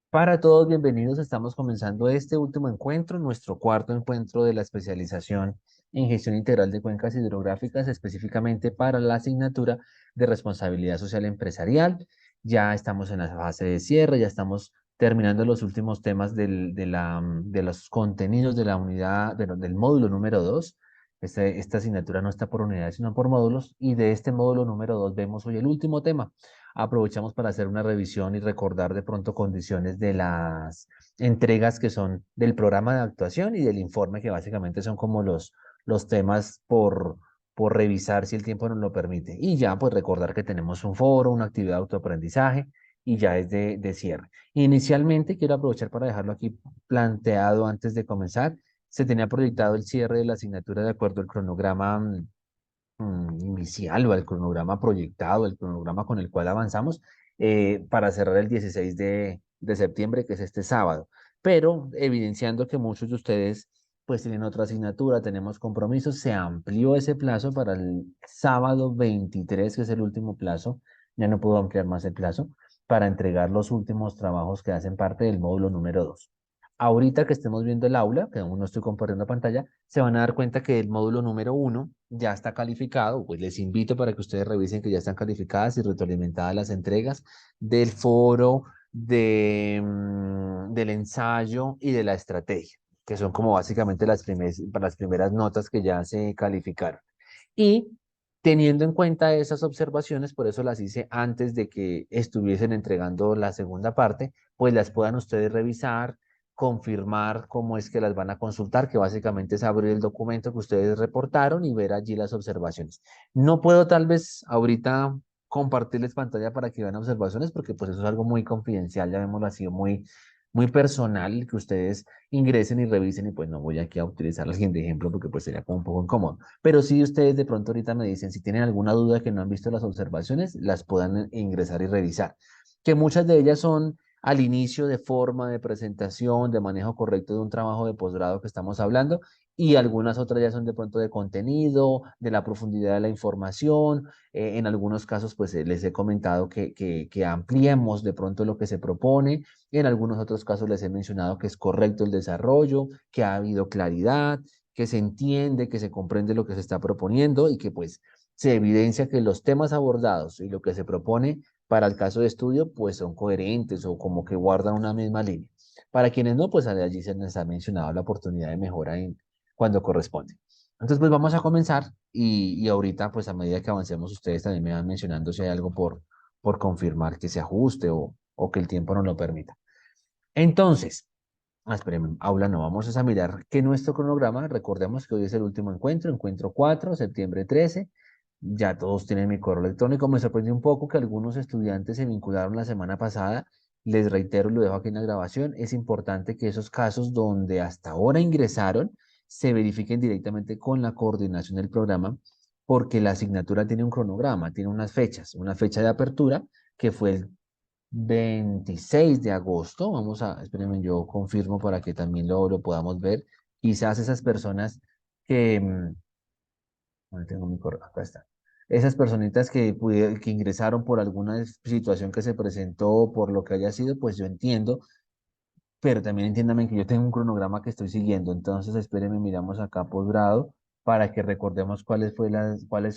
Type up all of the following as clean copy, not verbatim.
Para todos, bienvenidos. Estamos comenzando este último encuentro, nuestro cuarto encuentro de la especialización en gestión integral de cuencas hidrográficas, específicamente para la asignatura de responsabilidad social empresarial. Ya estamos en la fase de cierre, ya estamos terminando los últimos temas de los contenidos de la unidad, del módulo número 2. Esta asignatura no está por unidades, sino por módulos. Y de este módulo número 2 vemos hoy el último tema. Aprovechamos para hacer una revisión y recordar de pronto condiciones de las entregas que son del programa de actuación y del informe, que básicamente son como los temas por revisar si el tiempo nos lo permite. Y ya pues recordar que tenemos un foro, una actividad de autoaprendizaje y ya es de cierre. Inicialmente quiero aprovechar para dejarlo aquí planteado antes de comenzar. Se tenía proyectado el cierre de la asignatura de acuerdo al cronograma inicial o el cronograma proyectado, el cronograma con el cual avanzamos para cerrar el 16 de septiembre, que es este sábado. Pero evidenciando que muchos de ustedes pues tienen otra asignatura, tenemos compromisos, se amplió ese plazo para el sábado 23, que es el último plazo, ya no puedo ampliar más el plazo, para entregar los últimos trabajos que hacen parte del módulo número 2. Ahorita que estemos viendo el aula, que aún no estoy compartiendo pantalla, se van a dar cuenta que el módulo número 1 ya está calificado. Pues les invito para que ustedes revisen que ya están calificadas y retroalimentadas las entregas del foro, del ensayo y de la estrategia, que son como básicamente las primeras notas que ya se calificaron. Y teniendo en cuenta esas observaciones, por eso las hice antes de que estuviesen entregando la segunda parte, pues las puedan ustedes revisar, confirmar cómo es que las van a consultar, que básicamente es abrir el documento que ustedes reportaron y ver allí las observaciones. No puedo tal vez ahorita compartirles pantalla para que vean observaciones, porque pues eso es algo muy confidencial, llamémoslo así, muy personal, que ustedes ingresen y revisen y pues no voy aquí a utilizar a alguien de ejemplo porque pues sería como un poco incómodo. Pero si ustedes de pronto ahorita me dicen si tienen alguna duda que no han visto las observaciones, las puedan ingresar y revisar. Que muchas de ellas son al inicio de forma, de presentación, de manejo correcto de un trabajo de posgrado que estamos hablando, y algunas otras ya son de pronto de contenido, de la profundidad de la información. En algunos casos, pues les he comentado que ampliemos de pronto lo que se propone. En algunos otros casos les he mencionado que es correcto el desarrollo, que ha habido claridad, que se entiende, que se comprende lo que se está proponiendo y que pues se evidencia que los temas abordados y lo que se propone para el caso de estudio, pues son coherentes o como que guardan una misma línea. Para quienes no, pues allí se les ha mencionado la oportunidad de mejora cuando corresponde. Entonces, pues vamos a comenzar y ahorita, pues a medida que avancemos, ustedes también me van mencionando si hay algo por confirmar que se ajuste o que el tiempo no lo permita. Entonces, espérenme, aula no, vamos a mirar que nuestro cronograma, recordemos que hoy es el último encuentro, encuentro 4 septiembre 13. Ya todos tienen mi correo electrónico. Me sorprendió un poco que algunos estudiantes se vincularon la semana pasada. Les reitero, lo dejo aquí en la grabación. Es importante que esos casos donde hasta ahora ingresaron se verifiquen directamente con la coordinación del programa, porque la asignatura tiene un cronograma, tiene unas fechas, una fecha de apertura que fue el 26 de agosto. Vamos a, espérenme, yo confirmo para que también lo podamos ver. Quizás esas personas que, no tengo mi correo, acá está. Esas personitas que ingresaron por alguna situación que se presentó, por lo que haya sido, pues yo entiendo, pero también entiéndame que yo tengo un cronograma que estoy siguiendo. Entonces, espérenme, miramos acá posgrado para que recordemos cuáles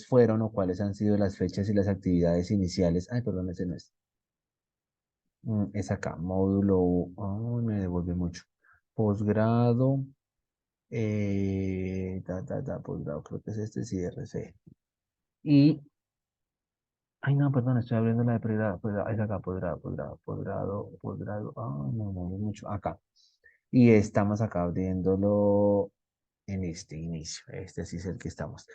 fueron o cuáles han sido las fechas y las actividades iniciales. Ay, perdón, ese no es. Es acá, módulo, me devuelve mucho. Posgrado, posgrado, creo que es este, sí, RC. Y, ay, no, perdón, estoy abriendo la de pregrado, es acá, posgrado, no, no, es mucho, acá. Y estamos acá abriéndolo en este inicio, este sí es el que estamos.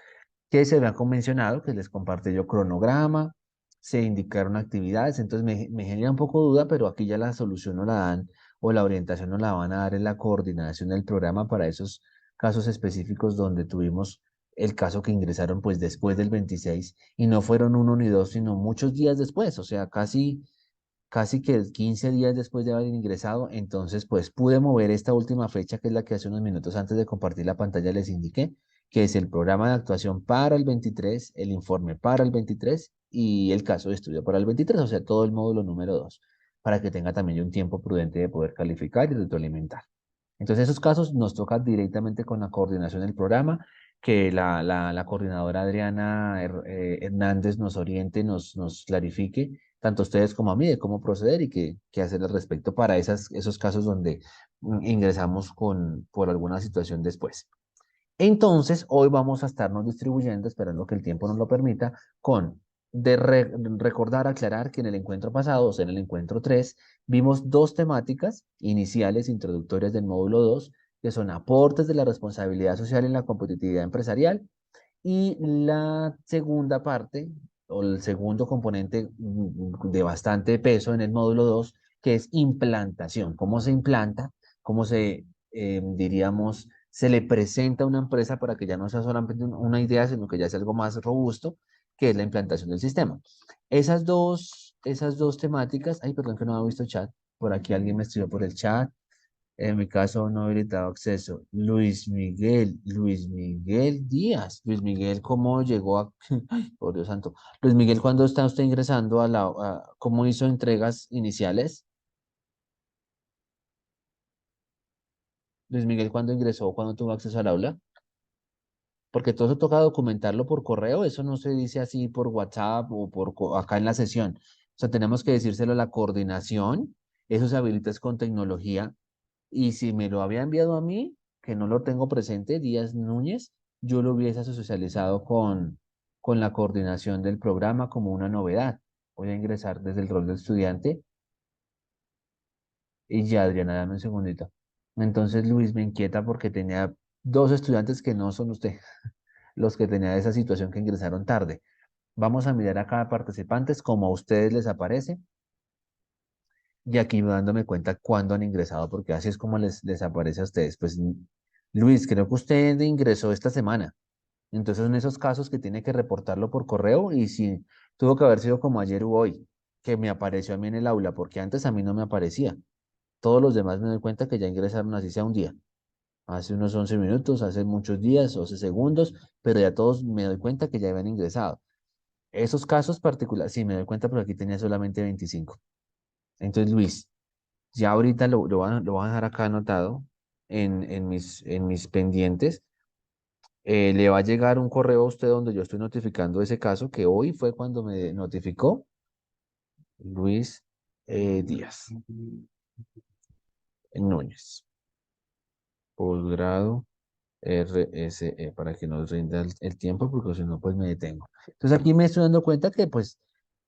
Que se había convencionado, que les compartí yo cronograma, se indicaron actividades, entonces me genera un poco duda, pero aquí ya la solución no la dan o la orientación no la van a dar en la coordinación del programa para esos casos específicos donde tuvimos el caso que ingresaron pues después del 26 y no fueron uno ni dos, sino muchos días después, o sea, casi que 15 días después de haber ingresado. Entonces pues pude mover esta última fecha, que es la que hace unos minutos antes de compartir la pantalla les indiqué, que es el programa de actuación para el 23, el informe para el 23 y el caso de estudio para el 23, o sea, todo el módulo número 2. para que tenga también un tiempo prudente de poder calificar y retroalimentar. Entonces, esos casos nos toca directamente con la coordinación del programa, que la coordinadora Adriana Hernández nos oriente, nos clarifique, tanto a ustedes como a mí, de cómo proceder y qué hacer al respecto para esos casos donde ingresamos por alguna situación después. Entonces, hoy vamos a estarnos distribuyendo, esperando que el tiempo nos lo permita, con recordar, aclarar que en el encuentro pasado, o sea, en el encuentro 3 vimos dos temáticas iniciales, introductorias del módulo 2 que son aportes de la responsabilidad social en la competitividad empresarial, y la segunda parte, o el segundo componente de bastante peso en el módulo 2 que es implantación. ¿Cómo se implanta? ¿Cómo diríamos, se le presenta a una empresa para que ya no sea solamente una idea, sino que ya sea algo más robusto, que es la implantación del sistema? Esas dos temáticas, ay, perdón que no había visto chat, por aquí alguien me escribió por el chat. En mi caso, no habilitado acceso. Luis Miguel Díaz. Luis Miguel, ¿cómo llegó a...? Ay, por Dios santo. Luis Miguel, ¿cuándo está usted ingresando cómo hizo entregas iniciales? Luis Miguel, ¿cuándo ingresó? ¿Cuándo tuvo acceso al aula? Porque todo eso toca documentarlo por correo, eso no se dice así por WhatsApp o acá en la sesión. O sea, tenemos que decírselo a la coordinación, eso se habilita es con tecnología. Y si me lo había enviado a mí, que no lo tengo presente, Díaz Núñez, yo lo hubiese socializado con la coordinación del programa como una novedad. Voy a ingresar desde el rol de estudiante y ya, Adriana, dame un segundito. Entonces Luis me inquieta porque tenía dos estudiantes que no son usted, los que tenían esa situación que ingresaron tarde. Vamos a mirar a cada participante como a ustedes les aparece y aquí dándome cuenta cuándo han ingresado, porque así es como les aparece a ustedes. Pues Luis, creo que usted ingresó esta semana. Entonces, en esos casos que tiene que reportarlo por correo y si tuvo que haber sido como ayer u hoy, que me apareció a mí en el aula, porque antes a mí no me aparecía. Todos los demás me doy cuenta que ya ingresaron así sea un día. Hace unos 11 minutos, hace muchos días, 11 segundos, pero ya todos me doy cuenta que ya habían ingresado. Esos casos particulares, sí, me doy cuenta, pero aquí tenía solamente 25. Entonces, Luis, ya ahorita lo voy a dejar acá anotado en mis pendientes. Le va a llegar un correo a usted donde yo estoy notificando ese caso, que hoy fue cuando me notificó Luis Díaz Núñez, posgrado RSE, para que nos rinda el tiempo, porque si no, pues me detengo. Entonces aquí me estoy dando cuenta que pues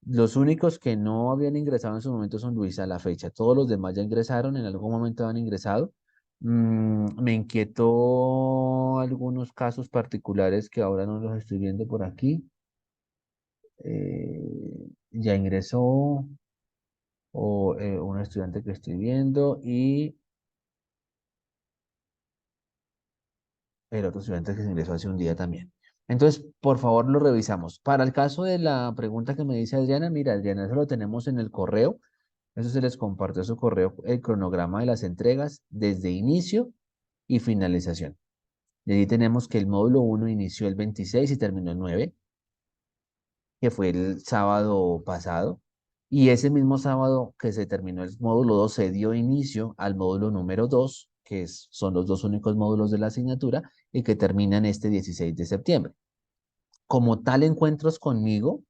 los únicos que no habían ingresado en su momento son Luis a la fecha. Todos los demás ya ingresaron, en algún momento han ingresado. Me inquietó algunos casos particulares que ahora no los estoy viendo por aquí. Ya ingresó un estudiante que estoy viendo y el otro estudiante que se ingresó hace un día también. Entonces, por favor, lo revisamos. Para el caso de la pregunta que me dice Adriana, mira, Adriana, eso lo tenemos en el correo. Eso se les compartió a su correo, el cronograma de las entregas desde inicio y finalización. Y ahí tenemos que el módulo 1 inició el 26 y terminó el 9, que fue el sábado pasado. Y ese mismo sábado que se terminó el módulo 2 se dio inicio al módulo número 2 que son los dos únicos módulos de la asignatura y que terminan este 16 de septiembre. Como tal, encuentros conmigo,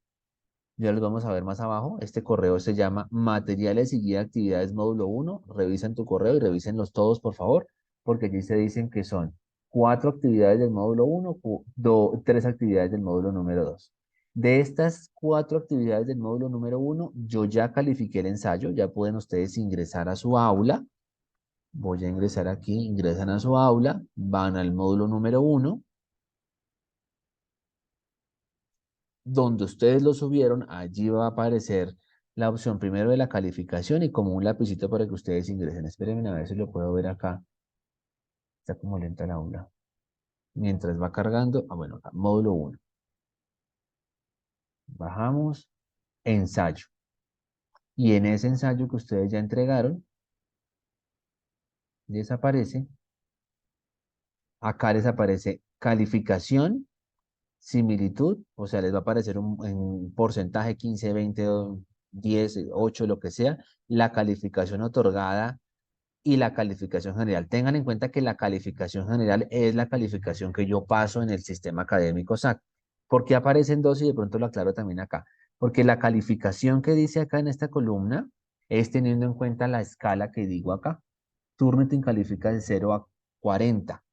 ya los vamos a ver más abajo. Este correo se llama Materiales y Guía de Actividades Módulo 1. Revisen tu correo y revísenlos todos, por favor, porque allí se dicen que son 4 actividades del módulo 1, 3 actividades del módulo número 2. De estas 4 actividades del módulo número 1, yo ya califiqué el ensayo, ya pueden ustedes ingresar a su aula. Voy a ingresar aquí, ingresan a su aula, van al módulo número 1, donde ustedes lo subieron, allí va a aparecer la opción primero de la calificación y como un lapicito para que ustedes ingresen. Espérenme a ver si lo puedo ver acá. Está como lenta la aula. Mientras va cargando, bueno, acá, módulo 1. Bajamos, ensayo. Y en ese ensayo que ustedes ya entregaron, desaparece. Acá les aparece calificación, similitud, o sea, les va a aparecer un porcentaje 15, 20. 10, 8, lo que sea, la calificación otorgada y la calificación general. Tengan en cuenta que la calificación general es la calificación que yo paso en el sistema académico SAC. ¿Por qué aparecen dos? Y de pronto lo aclaro también acá. Porque la calificación que dice acá en esta columna es teniendo en cuenta la escala que digo acá. Turnitin califica de 0 a 40,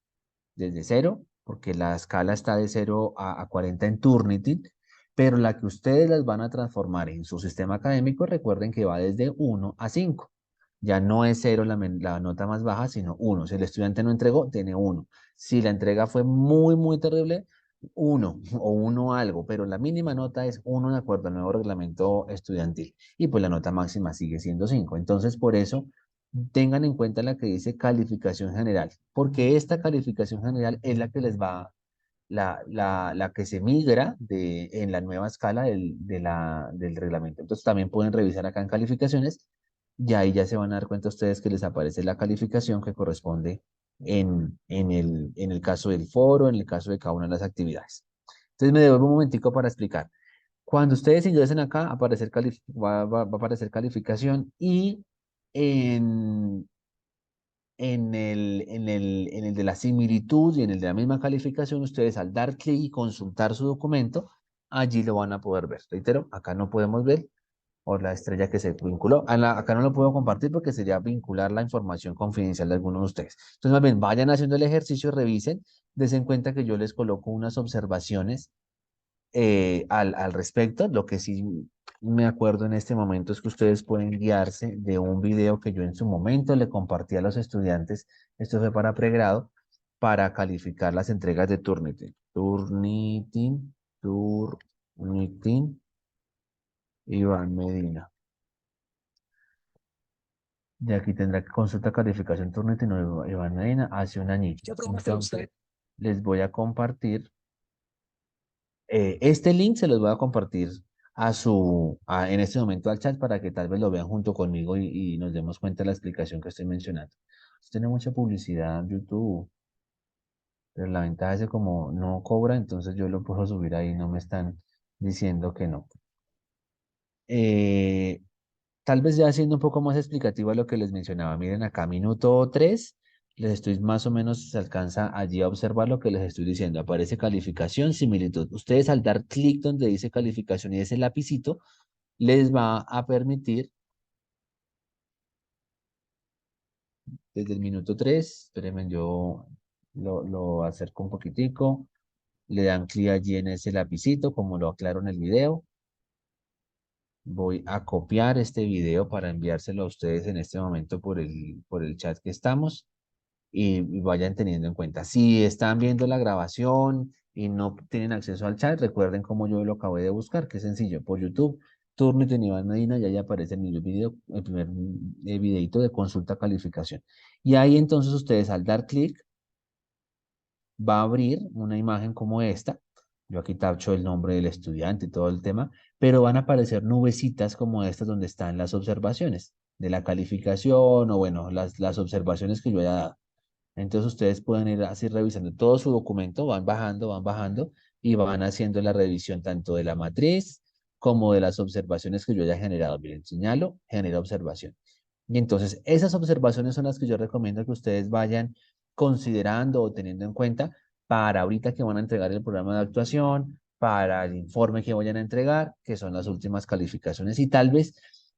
desde 0, porque la escala está de 0 a 40 en Turnitin, pero la que ustedes las van a transformar en su sistema académico, recuerden que va desde 1 a 5. Ya no es 0 la nota más baja, sino 1. Si el estudiante no entregó, tiene 1. Si la entrega fue muy, muy terrible, 1 o 1 algo, pero la mínima nota es 1 de acuerdo al nuevo reglamento estudiantil. Y pues la nota máxima sigue siendo 5. Entonces, por eso tengan en cuenta la que dice calificación general, porque esta calificación general es la que les va, la que se migra en la nueva escala del reglamento. Entonces también pueden revisar acá en calificaciones y ahí ya se van a dar cuenta ustedes que les aparece la calificación que corresponde en el caso del foro, en el caso de cada una de las actividades. Entonces me devuelvo un momentico para explicar. Cuando ustedes ingresen acá, va a aparecer calificación y en, en el de la similitud y en el de la misma calificación, ustedes al dar clic y consultar su documento, allí lo van a poder ver. Reitero, acá no podemos ver por la estrella que se vinculó. Acá no lo puedo compartir porque sería vincular la información confidencial de alguno de ustedes. Entonces, más bien, vayan haciendo el ejercicio, revisen, des en cuenta que yo les coloco unas observaciones al respecto. Lo que sí me acuerdo en este momento es que ustedes pueden guiarse de un video que yo en su momento le compartí a los estudiantes, esto fue para pregrado, para calificar las entregas de Turnitin. Turnitin, Iván Medina. De aquí tendrá que consulta calificación Turnitin o Iván Medina hace un añito. Entonces, les voy a compartir. Este link se los voy a compartir en este momento al chat para que tal vez lo vean junto conmigo y nos demos cuenta de la explicación que estoy mencionando. Tiene mucha publicidad en YouTube, pero la ventaja es que como no cobra, entonces yo lo puedo subir ahí, no me están diciendo que no. Eh, Tal vez ya siendo un poco más explicativo a lo que les mencionaba. Miren acá, minuto 3, les estoy más o menos, se alcanza allí a observar lo que les estoy diciendo. Aparece calificación, similitud. Ustedes al dar clic donde dice calificación y ese lapicito, les va a permitir desde el minuto 3, espérenme, yo lo acerco un poquitico, le dan clic allí en ese lapicito, como lo aclaro en el video. Voy a copiar este video para enviárselo a ustedes en este momento por el chat que estamos. Y vayan teniendo en cuenta. Si están viendo la grabación y no tienen acceso al chat, recuerden cómo yo lo acabé de buscar, que es sencillo, por YouTube, Turnitin Iván Medina, y ahí aparece el primer videito de consulta calificación. Y ahí entonces ustedes al dar clic, va a abrir una imagen como esta. Yo aquí tacho el nombre del estudiante y todo el tema, pero van a aparecer nubecitas como estas donde están las observaciones de la calificación o bueno, las observaciones que yo haya dado. Entonces ustedes pueden ir así revisando todo su documento, van bajando y van haciendo la revisión tanto de la matriz como de las observaciones que yo haya generado. Miren, señalo, genera observación. Y entonces esas observaciones son las que yo recomiendo que ustedes vayan considerando o teniendo en cuenta para ahorita que van a entregar el programa de actuación, para el informe que vayan a entregar, que son las últimas calificaciones y tal vez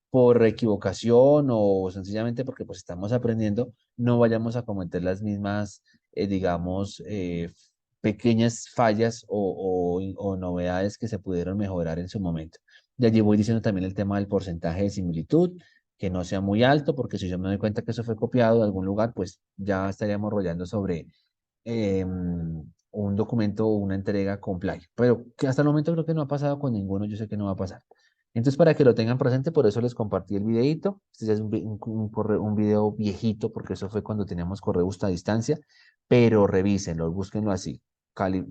por equivocación o sencillamente porque pues estamos aprendiendo, no vayamos a cometer las mismas, digamos, pequeñas fallas o novedades que se pudieron mejorar en su momento. De allí voy diciendo también el tema del porcentaje de similitud, que no sea muy alto, porque si yo me doy cuenta que eso fue copiado de algún lugar, pues ya estaríamos rollando sobre un documento o una entrega con plagio. Pero que hasta el momento creo que no ha pasado con ninguno, yo sé que no va a pasar. Entonces, para que lo tengan presente, por eso les compartí el videito. Este ya es un video viejito, porque eso fue cuando teníamos correo a distancia, pero revísenlo, búsquenlo así.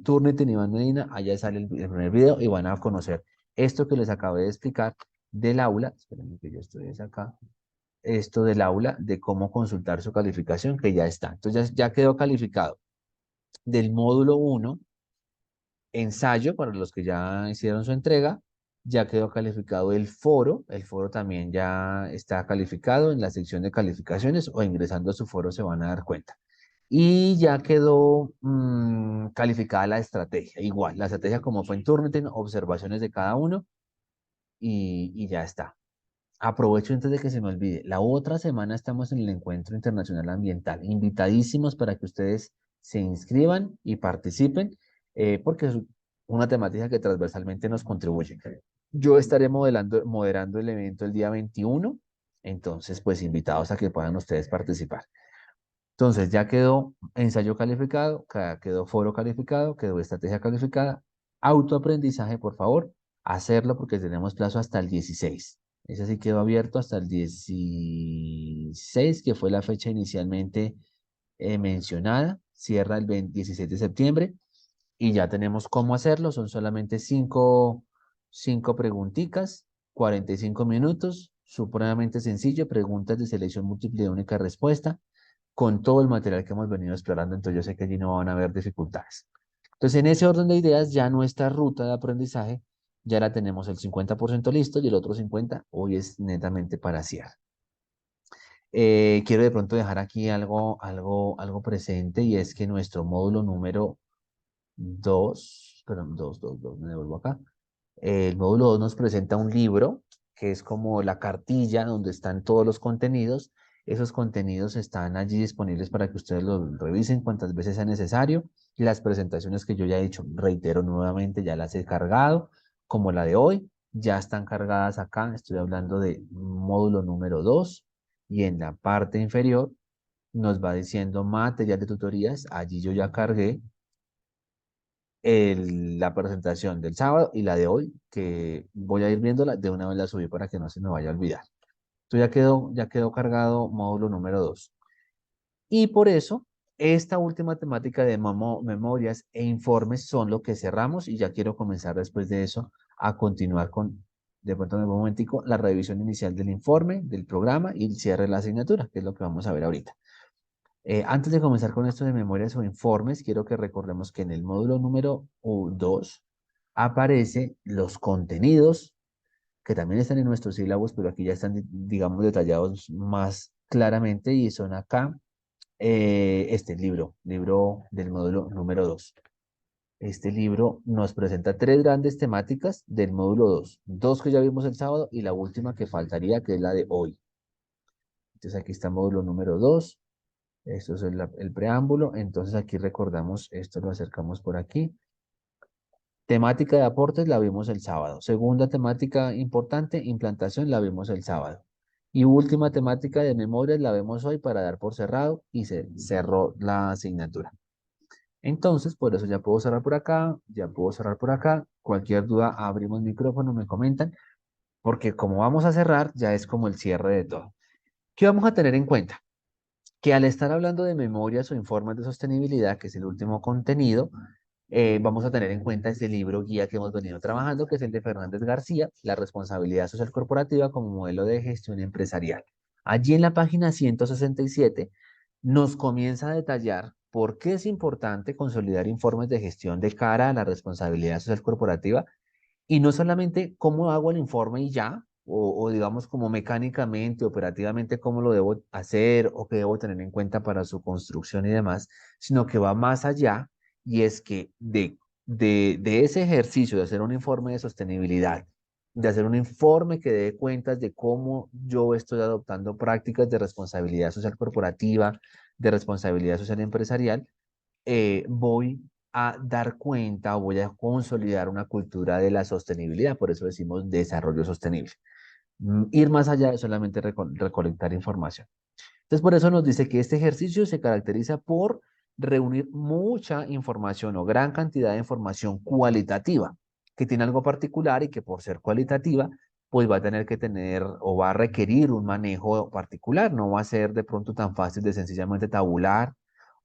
Turnitin Iván Medina, allá sale el primer video y van a conocer esto que les acabé de explicar del aula. Espérenme que yo estoy acá. Esto del aula, de cómo consultar su calificación, que ya está. Entonces, ya quedó calificado. Del módulo 1, ensayo para los que ya hicieron su entrega, ya quedó calificado el foro también ya está calificado en la sección de calificaciones o ingresando a su foro se van a dar cuenta. Y ya quedó calificada la estrategia, igual, la estrategia como fue en Turnitin, observaciones de cada uno y ya está. Aprovecho antes de que se me olvide. La otra semana estamos en el Encuentro Internacional Ambiental. Invitadísimos para que ustedes se inscriban y participen, porque es una temática que transversalmente nos contribuye. Yo estaré moderando el evento el día 21, entonces pues invitados a que puedan ustedes participar. Entonces ya quedó ensayo calificado, quedó foro calificado, quedó estrategia calificada. Autoaprendizaje, por favor, hacerlo porque tenemos plazo hasta el 16. Ese sí quedó abierto hasta el 16, que fue la fecha inicialmente mencionada. Cierra el 16 de septiembre y ya tenemos cómo hacerlo. Son solamente cinco preguntitas, 45 minutos, supremamente sencillo, preguntas de selección múltiple de única respuesta con todo el material que hemos venido explorando, entonces yo sé que allí no van a haber dificultades. Entonces, en ese orden de ideas, ya nuestra ruta de aprendizaje ya la tenemos el 50% listo y el otro 50% hoy es netamente para cierre. Quiero de pronto dejar aquí algo presente y es que nuestro módulo número 2, perdón, 2, me devuelvo acá. El módulo 2 nos presenta un libro que es como la cartilla donde están todos los contenidos. Esos contenidos están allí disponibles para que ustedes los revisen cuantas veces sea necesario. Las presentaciones que yo ya he hecho, reitero nuevamente, ya las he cargado, como la de hoy, ya están cargadas acá. Estoy hablando de módulo número 2 y en la parte inferior nos va diciendo material de tutorías. Allí yo ya cargué la presentación del sábado y la de hoy, que voy a ir viéndola, de una vez la subí para que no se me vaya a olvidar. Esto ya quedó cargado módulo número 2. Y por eso, esta última temática de memorias e informes son lo que cerramos y ya quiero comenzar después de eso a continuar con, de pronto en un momentico, la revisión inicial del informe, del programa y el cierre de la asignatura, que es lo que vamos a ver ahorita. Antes de comenzar con esto de memorias o informes, quiero que recordemos que en el módulo número 2 aparecen los contenidos que también están en nuestros sílabos, pero aquí ya están, digamos, detallados más claramente y son acá este libro del módulo número 2. Este libro nos presenta tres grandes temáticas del módulo 2, dos que ya vimos el sábado y la última que faltaría, que es la de hoy. Entonces aquí está módulo número 2. Esto es el preámbulo. Entonces aquí recordamos, esto lo acercamos por aquí. Temática de aportes la vimos el sábado. Segunda temática importante, implantación, la vimos el sábado. Y última temática de memorias la vemos hoy para dar por cerrado y se cerró la asignatura. Entonces, por eso ya puedo cerrar por acá, ya puedo cerrar por acá. Cualquier duda, abrimos micrófono, me comentan, porque como vamos a cerrar, ya es como el cierre de todo. ¿Qué vamos a tener en cuenta? Que al estar hablando de memorias o informes de sostenibilidad, que es el último contenido, vamos a tener en cuenta este libro guía que hemos venido trabajando, que es el de Fernández García, La responsabilidad social corporativa como modelo de gestión empresarial. Allí en la página 167 nos comienza a detallar por qué es importante consolidar informes de gestión de cara a la responsabilidad social corporativa y no solamente cómo hago el informe y ya, o digamos como mecánicamente, operativamente, cómo lo debo hacer o qué debo tener en cuenta para su construcción y demás, sino que va más allá y es que de ese ejercicio de hacer un informe de sostenibilidad, de hacer un informe que dé cuentas de cómo yo estoy adoptando prácticas de responsabilidad social corporativa, de responsabilidad social empresarial, voy a dar cuenta o voy a consolidar una cultura de la sostenibilidad, por eso decimos desarrollo sostenible. Ir más allá de solamente recolectar información. Entonces, por eso nos dice que este ejercicio se caracteriza por reunir mucha información o gran cantidad de información cualitativa, que tiene algo particular y que por ser cualitativa, pues va a tener que tener o va a requerir un manejo particular, no va a ser de pronto tan fácil de sencillamente tabular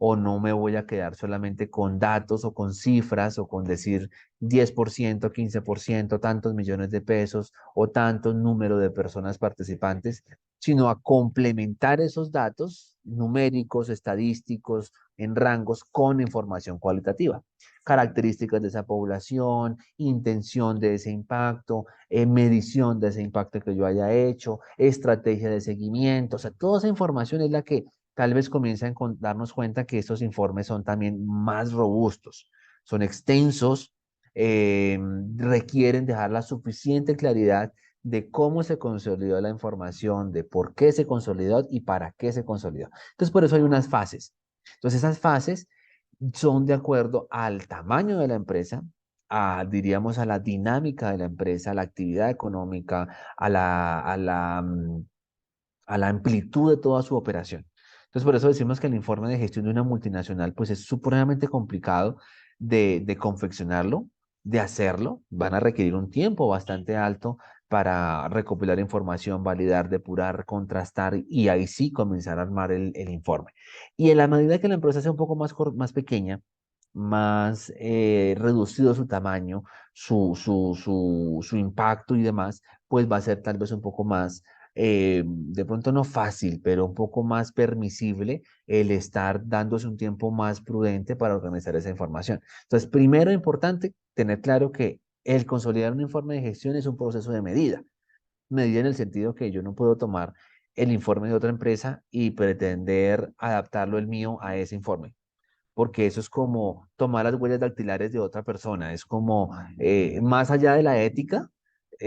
o no me voy a quedar solamente con datos o con cifras o con decir 10%, 15%, tantos millones de pesos o tantos número de personas participantes, sino a complementar esos datos numéricos, estadísticos, en rangos con información cualitativa. Características de esa población, intención de ese impacto, medición de ese impacto que yo haya hecho, estrategia de seguimiento, o sea, toda esa información es la que tal vez comienza a darnos cuenta que estos informes son también más robustos, son extensos, requieren dejar la suficiente claridad de cómo se consolidó la información, de por qué se consolidó y para qué se consolidó. Entonces, por eso hay unas fases. Entonces, esas fases son de acuerdo al tamaño de la empresa, diríamos, a la dinámica de la empresa, a la actividad económica, a la amplitud de toda su operación. Entonces, por eso decimos que el informe de gestión de una multinacional, pues es supremamente complicado de confeccionarlo, de hacerlo. Van a requerir un tiempo bastante alto para recopilar información, validar, depurar, contrastar y ahí sí comenzar a armar el informe. Y en la medida que la empresa sea un poco más pequeña, más reducido su tamaño, su impacto y demás, pues va a ser tal vez un poco más de pronto no fácil, pero un poco más permisible el estar dándose un tiempo más prudente para organizar esa información. Entonces, primero importante tener claro que el consolidar un informe de gestión es un proceso de medida. Medida en el sentido que yo no puedo tomar el informe de otra empresa y pretender adaptarlo el mío a ese informe porque eso es como tomar las huellas dactilares de otra persona, es como más allá de la ética,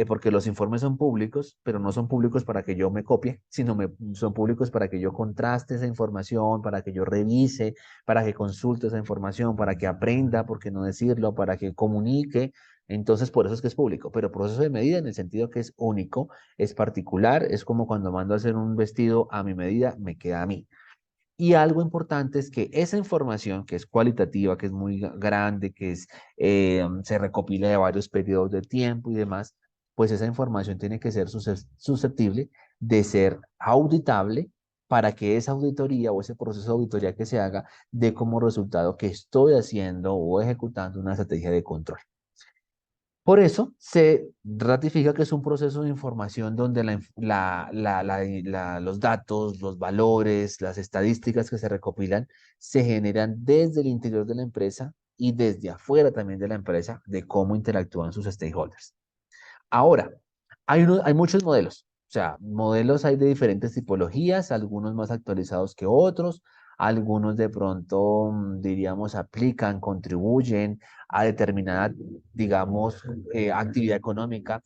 porque los informes son públicos, pero no son públicos para que yo me copie, sino son públicos para que yo contraste esa información, para que yo revise, para que consulte esa información, para que aprenda, por qué no decirlo, para que comunique. Entonces, por eso es que es público, pero proceso de medida en el sentido que es único, es particular, es como cuando mando a hacer un vestido a mi medida, me queda a mí. Y algo importante es que esa información, que es cualitativa, que es muy grande, se recopila de varios periodos de tiempo y demás, pues esa información tiene que ser susceptible de ser auditable para que esa auditoría o ese proceso de auditoría que se haga dé como resultado que estoy haciendo o ejecutando una estrategia de control. Por eso se ratifica que es un proceso de información donde los datos, los valores, las estadísticas que se recopilan se generan desde el interior de la empresa y desde afuera también de la empresa de cómo interactúan sus stakeholders. Ahora, hay muchos modelos, o sea, modelos hay de diferentes tipologías, algunos más actualizados que otros, algunos de pronto, diríamos, aplican, contribuyen a determinada, digamos, actividad económica.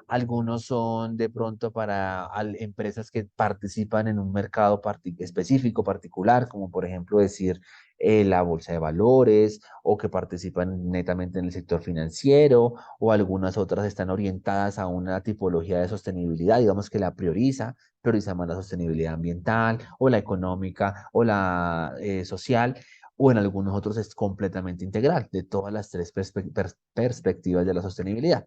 Algunos son de pronto para empresas que participan en un mercado específico, particular, como por ejemplo decir la bolsa de valores o que participan netamente en el sector financiero o algunas otras están orientadas a una tipología de sostenibilidad, digamos que prioriza más la sostenibilidad ambiental o la económica o la social o en algunos otros es completamente integral de todas las tres perspectivas de la sostenibilidad.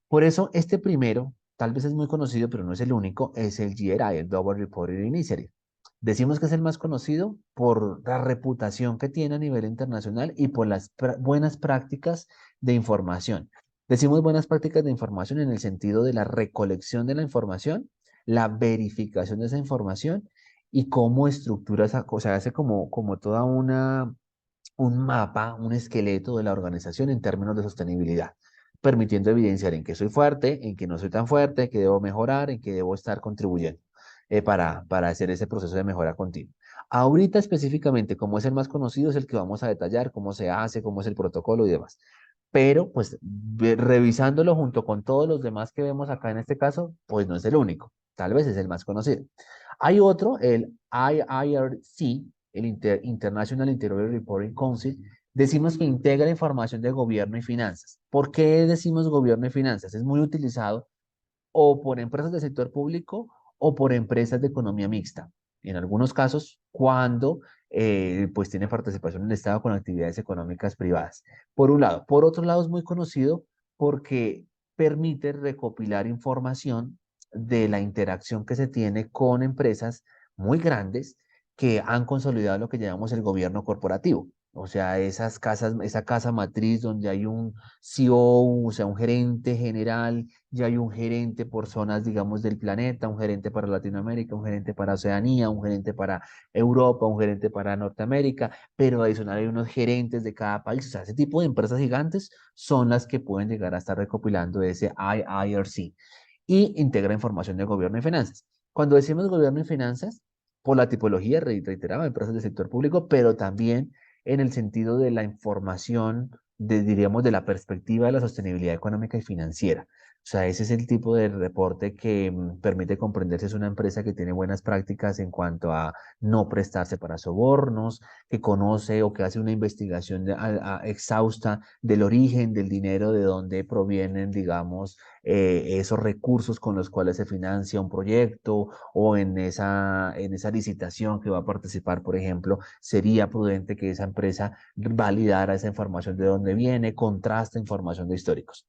Por eso, este primero, tal vez es muy conocido, pero no es el único, es el GRI, el Global Reporting Initiative. Decimos que es el más conocido por la reputación que tiene a nivel internacional y por las buenas prácticas de información. Decimos buenas prácticas de información en el sentido de la recolección de la información, la verificación de esa información y cómo estructura esa cosa, hace como toda un mapa, un esqueleto de la organización en términos de sostenibilidad, permitiendo evidenciar en qué soy fuerte, en qué no soy tan fuerte, en qué debo mejorar, en qué debo estar contribuyendo para hacer ese proceso de mejora continua. Ahorita específicamente, como es el más conocido, es el que vamos a detallar, cómo se hace, cómo es el protocolo y demás. Pero pues revisándolo junto con todos los demás que vemos acá en este caso, pues no es el único, tal vez es el más conocido. Hay otro, el IIRC, el International Integrated Reporting Council, decimos que integra información de gobierno y finanzas. ¿Por qué decimos gobierno y finanzas? Es muy utilizado o por empresas del sector público o por empresas de economía mixta. En algunos casos, cuando pues tiene participación en el Estado con actividades económicas privadas. Por un lado. Por otro lado, es muy conocido porque permite recopilar información de la interacción que se tiene con empresas muy grandes que han consolidado lo que llamamos el gobierno corporativo. O sea, esas casas, esa casa matriz donde hay un CEO, o sea, un gerente general, ya hay un gerente por zonas, digamos, del planeta, un gerente para Latinoamérica, un gerente para Oceanía, un gerente para Europa, un gerente para Norteamérica, pero adicional hay unos gerentes de cada país. O sea, ese tipo de empresas gigantes son las que pueden llegar a estar recopilando ese IIRC y integra información de gobierno y finanzas. Cuando decimos gobierno y finanzas, por la tipología, reiteraba, empresas del sector público, pero también en el sentido de la información, diríamos, de la perspectiva de la sostenibilidad económica y financiera. O sea, ese es el tipo de reporte que permite comprender si es una empresa que tiene buenas prácticas en cuanto a no prestarse para sobornos, que conoce o que hace una investigación exhausta del origen del dinero, de dónde provienen, digamos, esos recursos con los cuales se financia un proyecto o en esa licitación que va a participar, por ejemplo, sería prudente que esa empresa validara esa información de dónde viene, contrasta información de históricos.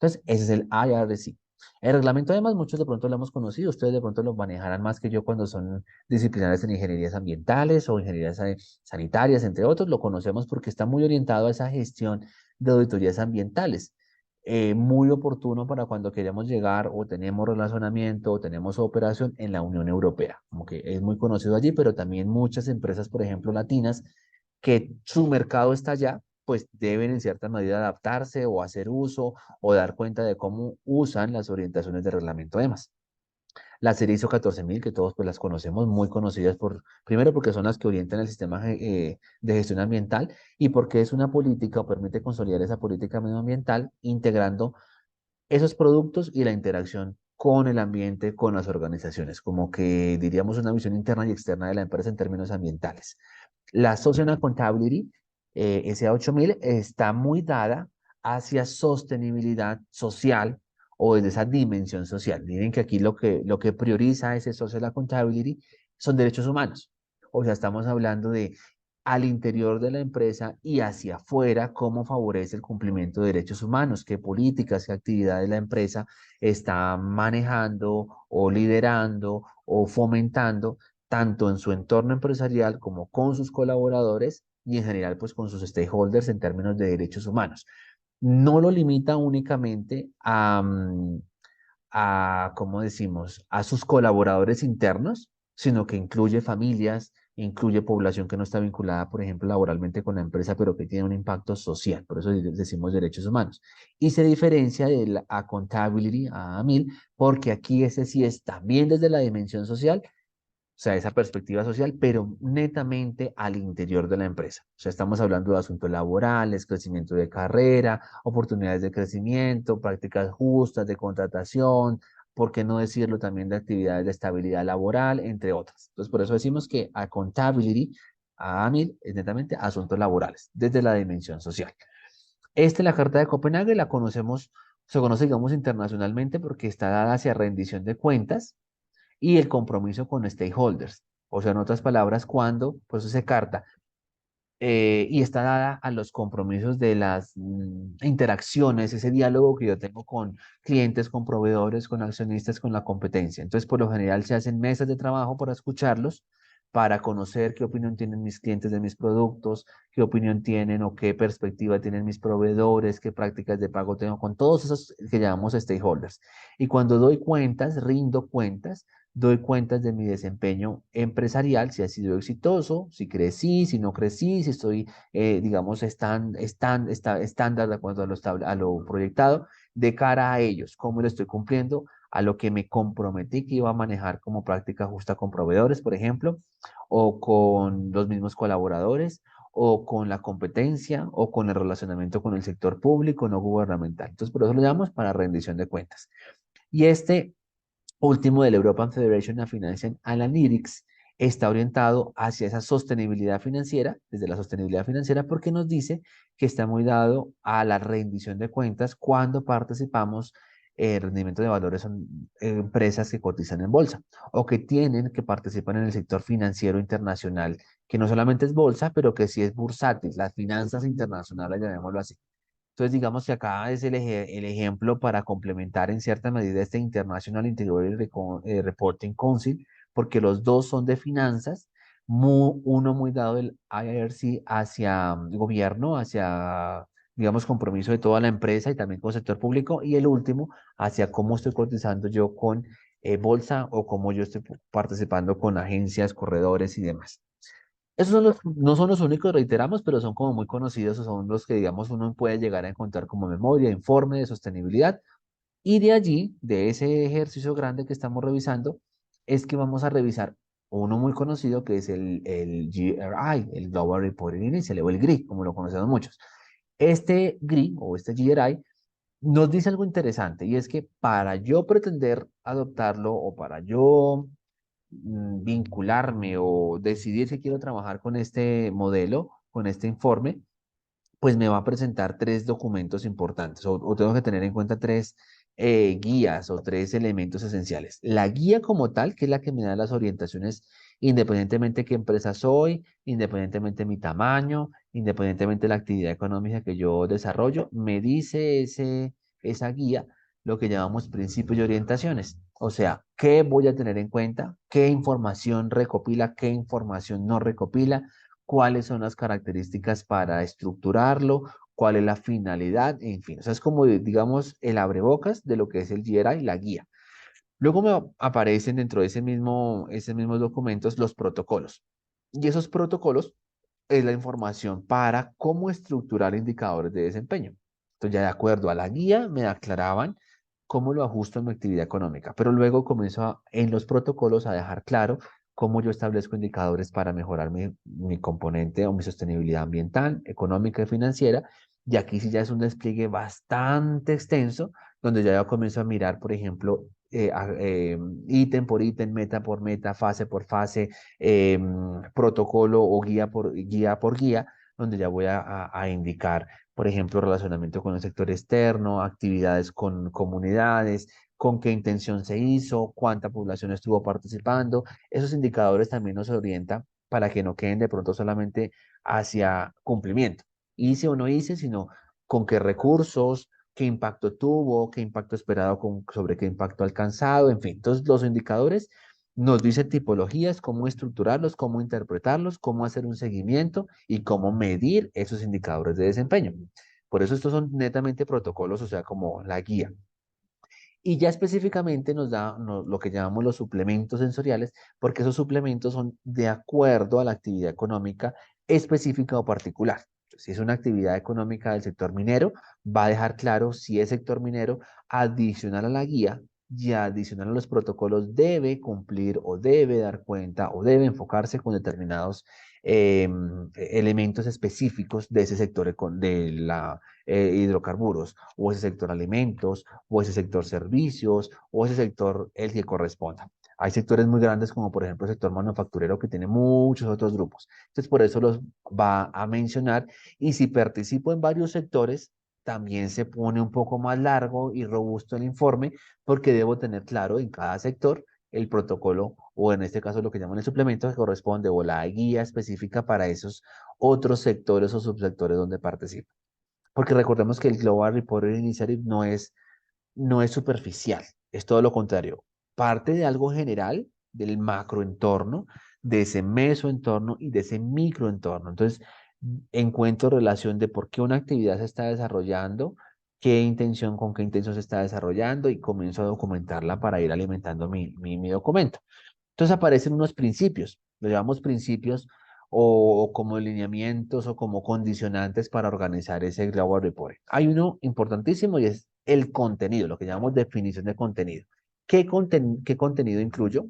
Entonces, ese es el IRC. El reglamento, además, muchos de pronto lo hemos conocido, ustedes de pronto lo manejarán más que yo cuando son disciplinares en ingenierías ambientales o ingenierías sanitarias, entre otros, lo conocemos porque está muy orientado a esa gestión de auditorías ambientales. Muy oportuno para cuando queremos llegar o tenemos relacionamiento o tenemos operación en la Unión Europea, como que es muy conocido allí, pero también muchas empresas, por ejemplo, latinas, que su mercado está allá, pues deben en cierta medida adaptarse o hacer uso o dar cuenta de cómo usan las orientaciones del reglamento EMAS. La serie ISO 14000, que todos pues las conocemos, muy conocidas primero porque son las que orientan el sistema de gestión ambiental y porque es una política o permite consolidar esa política medioambiental integrando esos productos y la interacción con el ambiente, con las organizaciones, como que diríamos una visión interna y externa de la empresa en términos ambientales. La Social Accountability, SA8000, está muy dada hacia sostenibilidad social o desde esa dimensión social. Miren que aquí lo que prioriza ese Social Accountability son derechos humanos. O sea, estamos hablando de al interior de la empresa y hacia afuera, cómo favorece el cumplimiento de derechos humanos, qué políticas, qué actividades la empresa está manejando o liderando o fomentando, tanto en su entorno empresarial como con sus colaboradores y en general pues con sus stakeholders en términos de derechos humanos. No lo limita únicamente ¿cómo decimos?, a sus colaboradores internos, sino que incluye familias, incluye población que no está vinculada, por ejemplo, laboralmente con la empresa, pero que tiene un impacto social, por eso decimos derechos humanos. Y se diferencia del accountability a AMIL, porque aquí ese sí es también desde la dimensión social, o sea, esa perspectiva social, pero netamente al interior de la empresa. O sea, estamos hablando de asuntos laborales, crecimiento de carrera, oportunidades de crecimiento, prácticas justas de contratación, por qué no decirlo también de actividades de estabilidad laboral, entre otras. Entonces, por eso decimos que accountability, a AMIL, es netamente asuntos laborales, desde la dimensión social. La Carta de Copenhague, la conocemos, se conoce, digamos, internacionalmente porque está dada hacia rendición de cuentas y el compromiso con stakeholders. O sea, en otras palabras, cuando, pues se carta, y está dada a los compromisos de las interacciones, ese diálogo que yo tengo con clientes, con proveedores, con accionistas, con la competencia. Entonces, por lo general se hacen mesas de trabajo para escucharlos, para conocer qué opinión tienen mis clientes de mis productos, qué opinión tienen o qué perspectiva tienen mis proveedores, qué prácticas de pago tengo con todos esos que llamamos stakeholders. Y cuando doy cuentas, rindo cuentas, doy cuentas de mi desempeño empresarial, si ha sido exitoso, si crecí, si no crecí, si estoy, digamos, estándar de acuerdo a lo proyectado, de cara a ellos, cómo lo estoy cumpliendo, a lo que me comprometí que iba a manejar como práctica justa con proveedores, por ejemplo, o con los mismos colaboradores, o con la competencia, o con el relacionamiento con el sector público no gubernamental. Entonces, por eso lo llamamos para rendición de cuentas. Y último del European Federation of Financial Analytics está orientado hacia esa sostenibilidad financiera, desde la sostenibilidad financiera, porque nos dice que está muy dado a la rendición de cuentas cuando participamos en rendimiento de valores son empresas que cotizan en bolsa o que tienen que participar en el sector financiero internacional, que no solamente es bolsa, pero que sí es bursátil, las finanzas internacionales, llamémoslo así. Entonces, digamos que acá es el ejemplo para complementar en cierta medida este International Integrated Reporting Council, porque los dos son de finanzas, uno muy dado del IIRC hacia gobierno, hacia, digamos, compromiso de toda la empresa y también con el sector público, y el último hacia cómo estoy cotizando yo con bolsa o cómo yo estoy participando con agencias, corredores y demás. Esos son no son los únicos, reiteramos, pero son como muy conocidos, o son los que, digamos, uno puede llegar a encontrar como memoria, informe de sostenibilidad. Y de allí, de ese ejercicio grande que estamos revisando, es que vamos a revisar uno muy conocido que es el GRI, el Global Reporting Initiative, o el GRI, como lo conocemos muchos. Este GRI o este GRI nos dice algo interesante y es que para yo pretender adoptarlo o para yo vincularme o decidir si quiero trabajar con este modelo, con este informe, pues me va a presentar tres documentos importantes o tengo que tener en cuenta tres guías o tres elementos esenciales. La guía como tal, que es la que me da las orientaciones independientemente qué empresa soy, independientemente de mi tamaño, independientemente de la actividad económica que yo desarrollo, me dice esa guía lo que llamamos principios y orientaciones. O sea, qué voy a tener en cuenta, qué información recopila, qué información no recopila, cuáles son las características para estructurarlo, cuál es la finalidad, en fin. O sea, es como, digamos, el abrebocas de lo que es el GRI, la guía. Luego me aparecen dentro de esos mismos documentos los protocolos. Y esos protocolos es la información para cómo estructurar indicadores de desempeño. Entonces, ya de acuerdo a la guía, me aclaraban cómo lo ajusto en mi actividad económica, pero luego comienzo en los protocolos a dejar claro cómo yo establezco indicadores para mejorar mi componente o mi sostenibilidad ambiental, económica y financiera. Y aquí sí ya es un despliegue bastante extenso, donde ya yo comienzo a mirar, por ejemplo, ítem por ítem, meta por meta, fase por fase, protocolo o guía por guía, donde ya voy a indicar, por ejemplo, relacionamiento con el sector externo, actividades con comunidades, con qué intención se hizo, cuánta población estuvo participando. Esos indicadores también nos orientan para que no queden de pronto solamente hacia cumplimiento. Hice o no hice, sino con qué recursos, qué impacto tuvo, qué impacto esperado sobre qué impacto alcanzado, en fin. Entonces, los indicadores nos dicen tipologías, cómo estructurarlos, cómo interpretarlos, cómo hacer un seguimiento y cómo medir esos indicadores de desempeño. Por eso estos son netamente protocolos, o sea, como la guía. Y ya específicamente nos da lo que llamamos los suplementos sensoriales, porque esos suplementos son de acuerdo a la actividad económica específica o particular. Si es una actividad económica del sector minero, va a dejar claro si es sector minero, adicional a la guía y adicional a los protocolos, debe cumplir o debe dar cuenta o debe enfocarse con determinados elementos específicos de ese sector de la hidrocarburos o ese sector alimentos o ese sector servicios, o ese sector el que corresponda. Hay sectores muy grandes como por ejemplo el sector manufacturero que tiene muchos otros grupos. Entonces por eso los va a mencionar y si participo en varios sectores, también se pone un poco más largo y robusto el informe porque debo tener claro en cada sector el protocolo o en este caso lo que llaman el suplemento que corresponde o la guía específica para esos otros sectores o subsectores donde participo. Porque recordemos que el Global Reporting Initiative no es superficial, es todo lo contrario. Parte de algo general, del macroentorno, de ese mesoentorno y de ese microentorno. Entonces, encuentro relación de por qué una actividad se está desarrollando, qué intención, con qué intención se está desarrollando y comienzo a documentarla para ir alimentando mi documento. Entonces aparecen unos principios, los llamamos principios o como lineamientos o como condicionantes para organizar ese Global Report. Hay uno importantísimo y es el contenido, lo que llamamos definición de contenido. ¿Qué contenido incluyo?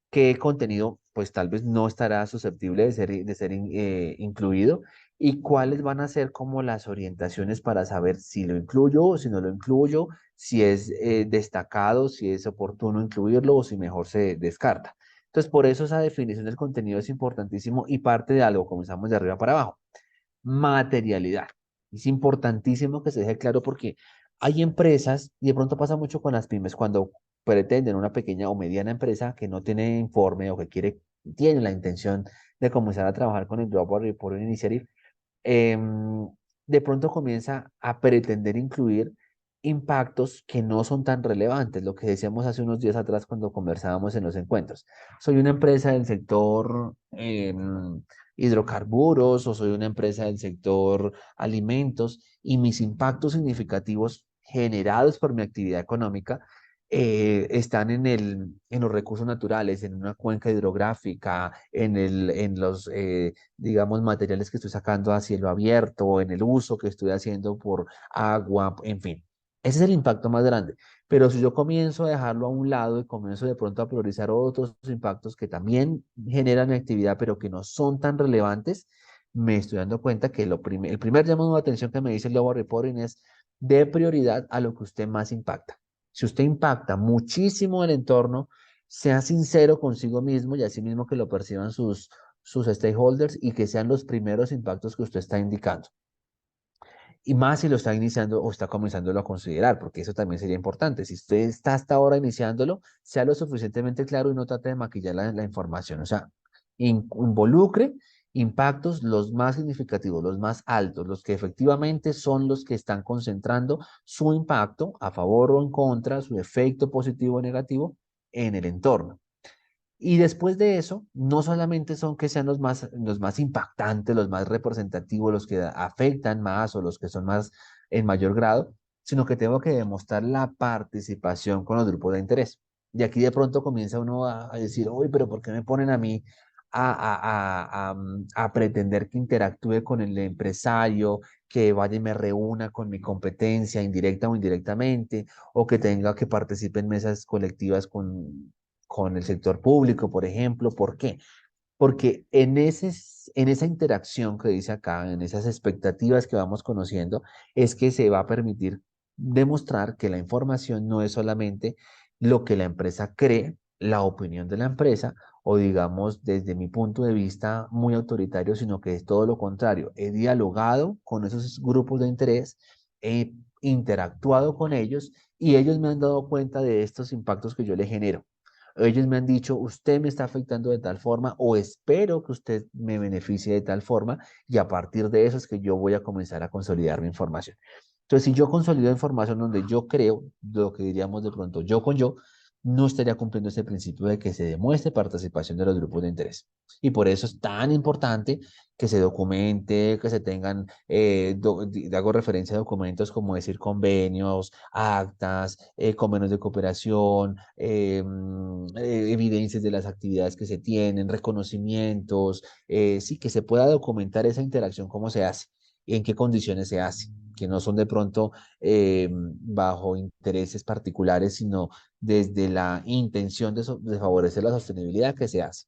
¿Qué contenido pues tal vez no estará susceptible de ser incluido? ¿Y cuáles van a ser como las orientaciones para saber si lo incluyo o si no lo incluyo, si es destacado, si es oportuno incluirlo o si mejor se descarta? Entonces, por eso esa definición del contenido es importantísimo y parte de algo, comenzamos de arriba para abajo. Materialidad. Es importantísimo que se deje claro porque hay empresas, y de pronto pasa mucho con las pymes, cuando pretenden una pequeña o mediana empresa que no tiene informe o que tiene la intención de comenzar a trabajar con el Global Reporting Initiative, de pronto comienza a pretender incluir impactos que no son tan relevantes, lo que decíamos hace unos días atrás cuando conversábamos en los encuentros. Soy una empresa del sector hidrocarburos o soy una empresa del sector alimentos y mis impactos significativos generados por mi actividad económica están en los recursos naturales, en una cuenca hidrográfica, en los, digamos, materiales que estoy sacando a cielo abierto, en el uso que estoy haciendo por agua, en fin. Ese es el impacto más grande. Pero si yo comienzo a dejarlo a un lado y comienzo de pronto a priorizar otros impactos que también generan mi actividad, pero que no son tan relevantes, me estoy dando cuenta que el primer llamado de atención que me dice el Global Reporting es de prioridad a lo que usted más impacta. Si usted impacta muchísimo el entorno, sea sincero consigo mismo y así mismo que lo perciban sus stakeholders y que sean los primeros impactos que usted está indicando. Y más si lo está iniciando o está comenzándolo a considerar, porque eso también sería importante. Si usted está hasta ahora iniciándolo, sea lo suficientemente claro y no trate de maquillar la información. O sea, involucre impactos los más significativos, los más altos, los que efectivamente son los que están concentrando su impacto a favor o en contra, su efecto positivo o negativo en el entorno. Y después de eso, no solamente son que sean los más impactantes, los más representativos, los que afectan más o los que son más en mayor grado, sino que tengo que demostrar la participación con los grupos de interés. Y aquí de pronto comienza uno a decir, uy, pero ¿por qué me ponen a mí a pretender que interactúe con el empresario, que vaya y me reúna con mi competencia, indirecta o indirectamente, o que tenga que participar en mesas colectivas con el sector público, por ejemplo? ¿Por qué? Porque en esa interacción que dice acá, en esas expectativas que vamos conociendo, es que se va a permitir demostrar que la información no es solamente lo que la empresa cree, la opinión de la empresa, o digamos desde mi punto de vista muy autoritario, sino que es todo lo contrario. He dialogado con esos grupos de interés, he interactuado con ellos y ellos me han dado cuenta de estos impactos que yo le genero. Ellos me han dicho, usted me está afectando de tal forma o espero que usted me beneficie de tal forma y a partir de eso es que yo voy a comenzar a consolidar mi información. Entonces, si yo consolido información donde yo creo, lo que diríamos de pronto yo con yo, no estaría cumpliendo ese principio de que se demuestre participación de los grupos de interés. Y por eso es tan importante que se documente, que se tengan, hago referencia a documentos como decir convenios, actas, convenios de cooperación, evidencias de las actividades que se tienen, reconocimientos, sí, que se pueda documentar esa interacción, cómo se hace y en qué condiciones se hace, que no son de pronto bajo intereses particulares, sino desde la intención de favorecer la sostenibilidad que se hace.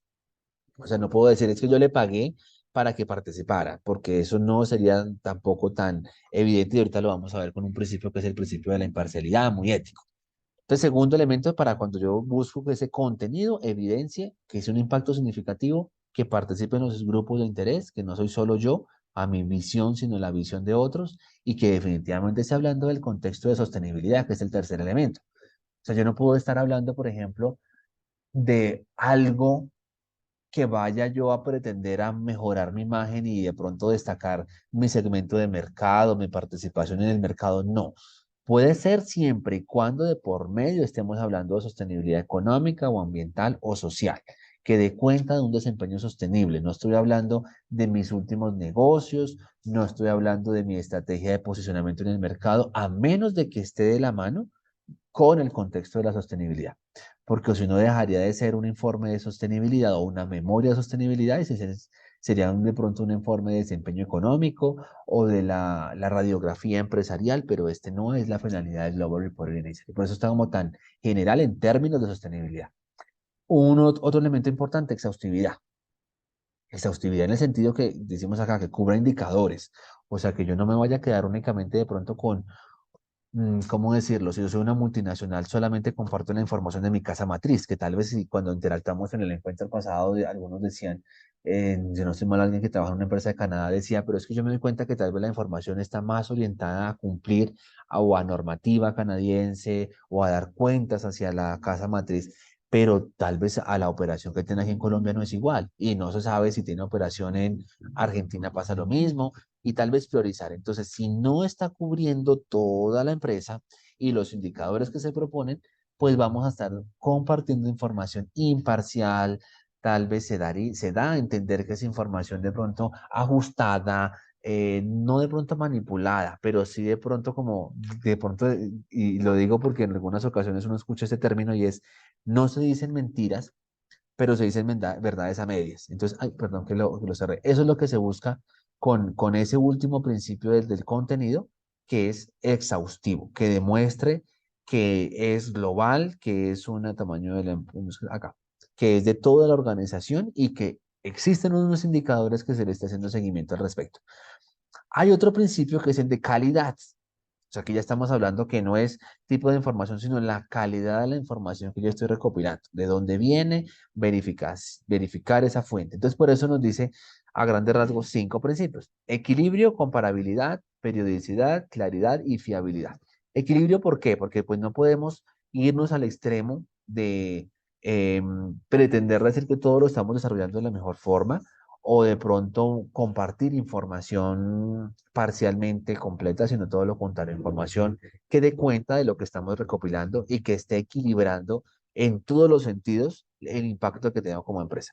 O sea, no puedo decir, es que yo le pagué para que participara, porque eso no sería tampoco tan evidente y ahorita lo vamos a ver con un principio que es el principio de la imparcialidad, muy ético. Entonces, segundo elemento para cuando yo busco que ese contenido evidencie que es un impacto significativo, que participe en los grupos de interés, que no soy solo yo a mi visión, sino la visión de otros y que definitivamente esté hablando del contexto de sostenibilidad, que es el tercer elemento. O sea, yo no puedo estar hablando, por ejemplo, de algo que vaya yo a pretender a mejorar mi imagen y de pronto destacar mi segmento de mercado, mi participación en el mercado. No. Puede ser siempre y cuando de por medio estemos hablando de sostenibilidad económica o ambiental o social, que dé cuenta de un desempeño sostenible. No estoy hablando de mis últimos negocios, no estoy hablando de mi estrategia de posicionamiento en el mercado, a menos de que esté de la mano con el contexto de la sostenibilidad, porque si no dejaría de ser un informe de sostenibilidad o una memoria de sostenibilidad y sería de pronto un informe de desempeño económico o de la radiografía empresarial, pero este no es la finalidad del Global Reporting Initiative. Por eso está como tan general en términos de sostenibilidad. Otro elemento importante, exhaustividad. Exhaustividad en el sentido que decimos acá, que cubra indicadores. O sea, que yo no me vaya a quedar únicamente de pronto con ¿cómo decirlo? Si yo soy una multinacional, solamente comparto la información de mi casa matriz, que tal vez si cuando interactuamos en el encuentro pasado, algunos decían, yo no estoy mal, alguien que trabaja en una empresa de Canadá decía, pero es que yo me doy cuenta que tal vez la información está más orientada a cumplir o a normativa canadiense o a dar cuentas hacia la casa matriz, pero tal vez a la operación que tiene aquí en Colombia no es igual y no se sabe si tiene operación en Argentina pasa lo mismo y tal vez priorizar. Entonces, si no está cubriendo toda la empresa y los indicadores que se proponen, pues vamos a estar compartiendo información imparcial, tal vez se da a entender que es información de pronto ajustada, no de pronto manipulada, pero sí de pronto como, de pronto, y lo digo porque en algunas ocasiones uno escucha este término y es, no se dicen mentiras, pero se dicen verdades a medias. Entonces, ay, perdón que lo cerré. Eso es lo que se busca con ese último principio del contenido, que es exhaustivo, que demuestre que es global, que es un tamaño de acá, que es de toda la organización y que existen unos indicadores que se le está haciendo seguimiento al respecto. Hay otro principio que es el de calidad. O sea, aquí ya estamos hablando que no es tipo de información, sino la calidad de la información que yo estoy recopilando, de dónde viene, verificar esa fuente. Entonces, por eso nos dice a grandes rasgos 5 principios: equilibrio, comparabilidad, periodicidad, claridad y fiabilidad. Equilibrio, ¿por qué? Porque pues no podemos irnos al extremo de pretender decir que todo lo estamos desarrollando de la mejor forma o de pronto compartir información parcialmente completa, sino todo lo contrario, información que dé cuenta de lo que estamos recopilando y que esté equilibrando en todos los sentidos el impacto que tenemos como empresa.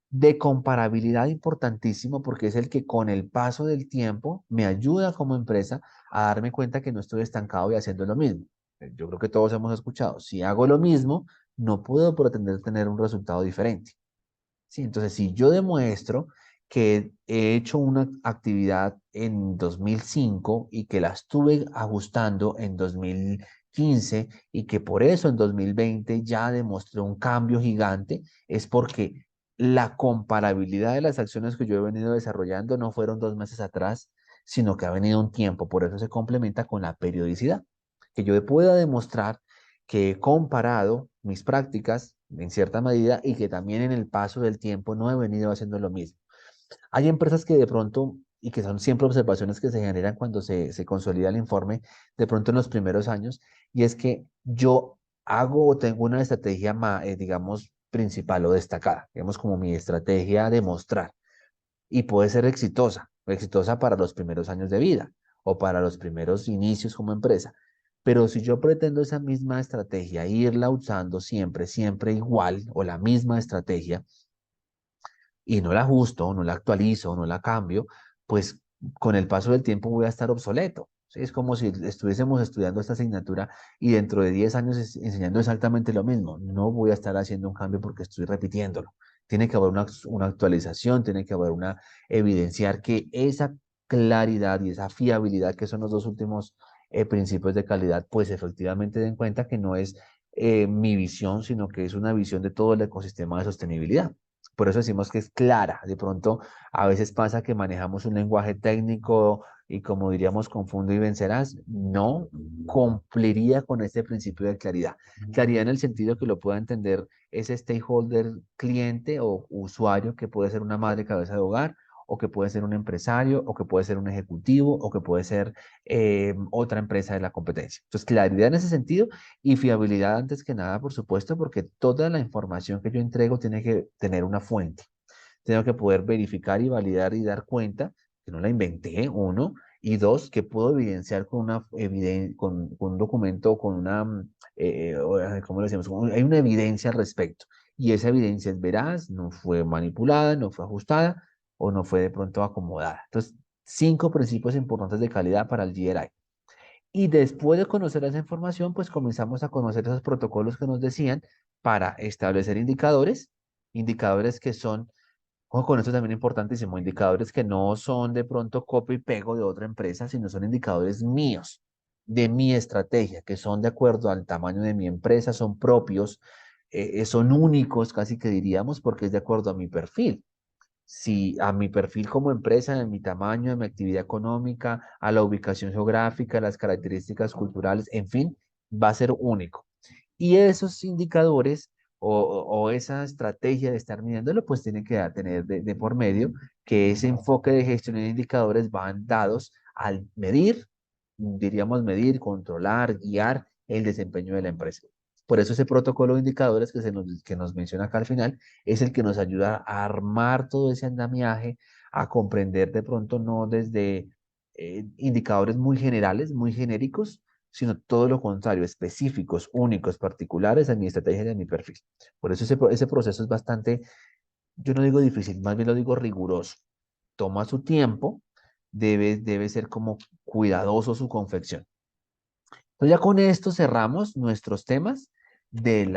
De comparabilidad importantísimo porque es el que con el paso del tiempo me ayuda como empresa a darme cuenta que no estoy estancado y haciendo lo mismo. Yo creo que todos hemos escuchado, si hago lo mismo, no puedo pretender tener un resultado diferente. ¿Sí? Entonces, si yo demuestro que he hecho una actividad en 2005 y que la estuve ajustando en 2015 y que por eso en 2020 ya demostré un cambio gigante, es porque la comparabilidad de las acciones que yo he venido desarrollando no fueron 2 meses atrás, sino que ha venido un tiempo. Por eso se complementa con la periodicidad, que yo pueda demostrar que he comparado mis prácticas en cierta medida y que también en el paso del tiempo no he venido haciendo lo mismo. Hay empresas que de pronto, y que son siempre observaciones que se generan cuando se consolida el informe, de pronto en los primeros años, y es que yo hago o tengo una estrategia, digamos, principal o destacada, digamos como mi estrategia de mostrar, y puede ser exitosa para los primeros años de vida o para los primeros inicios como empresa. Pero si yo pretendo esa misma estrategia, irla usando siempre, siempre igual o la misma estrategia, y no la ajusto, no la actualizo, no la cambio, pues con el paso del tiempo voy a estar obsoleto. ¿Sí? Es como si estuviésemos estudiando esta asignatura y dentro de 10 años enseñando exactamente lo mismo. No voy a estar haciendo un cambio porque estoy repitiéndolo. Tiene que haber una actualización, tiene que haber una evidenciar que esa claridad y esa fiabilidad, que son los dos últimos principios de calidad, pues efectivamente den cuenta que no es mi visión, sino que es una visión de todo el ecosistema de sostenibilidad. Por eso decimos que es clara. De pronto, a veces pasa que manejamos un lenguaje técnico y como diríamos, confundo y vencerás. No cumpliría con este principio de claridad. Claridad en el sentido que lo pueda entender ese stakeholder, cliente o usuario, que puede ser una madre cabeza de hogar, o que puede ser un empresario, o que puede ser un ejecutivo, o que puede ser otra empresa de la competencia. Entonces, claridad en ese sentido y fiabilidad antes que nada, por supuesto, porque toda la información que yo entrego tiene que tener una fuente. Tengo que poder verificar y validar y dar cuenta que no la inventé, uno, y dos, que puedo evidenciar con un documento, con una, ¿cómo lo decimos? Hay una evidencia al respecto. Y esa evidencia es veraz, no fue manipulada, no fue ajustada o no fue de pronto acomodada. Entonces, 5 principios importantes de calidad para el GRI. Y después de conocer esa información, pues comenzamos a conocer esos protocolos que nos decían para establecer indicadores, indicadores que son, ojo con esto también importantísimo, indicadores que no son de pronto copia y pego de otra empresa, sino son indicadores míos, de mi estrategia, que son de acuerdo al tamaño de mi empresa, son propios, son únicos, casi que diríamos, porque es de acuerdo a mi perfil. Si a mi perfil como empresa, a mi tamaño, a mi actividad económica, a la ubicación geográfica, a las características culturales, en fin, va a ser único. Y esos indicadores o esa estrategia de estar midiéndolo, pues tiene que tener de por medio que ese enfoque de gestión de indicadores van dados al medir, diríamos medir, controlar, guiar el desempeño de la empresa. Por eso ese protocolo de indicadores que nos menciona acá al final es el que nos ayuda a armar todo ese andamiaje, a comprender de pronto no desde indicadores muy generales, muy genéricos, sino todo lo contrario, específicos, únicos, particulares a mi estrategia y a mi perfil. Por eso ese proceso es bastante, yo no digo difícil, más bien lo digo riguroso. Toma su tiempo, debe ser como cuidadoso su confección. Entonces ya con esto cerramos nuestros temas del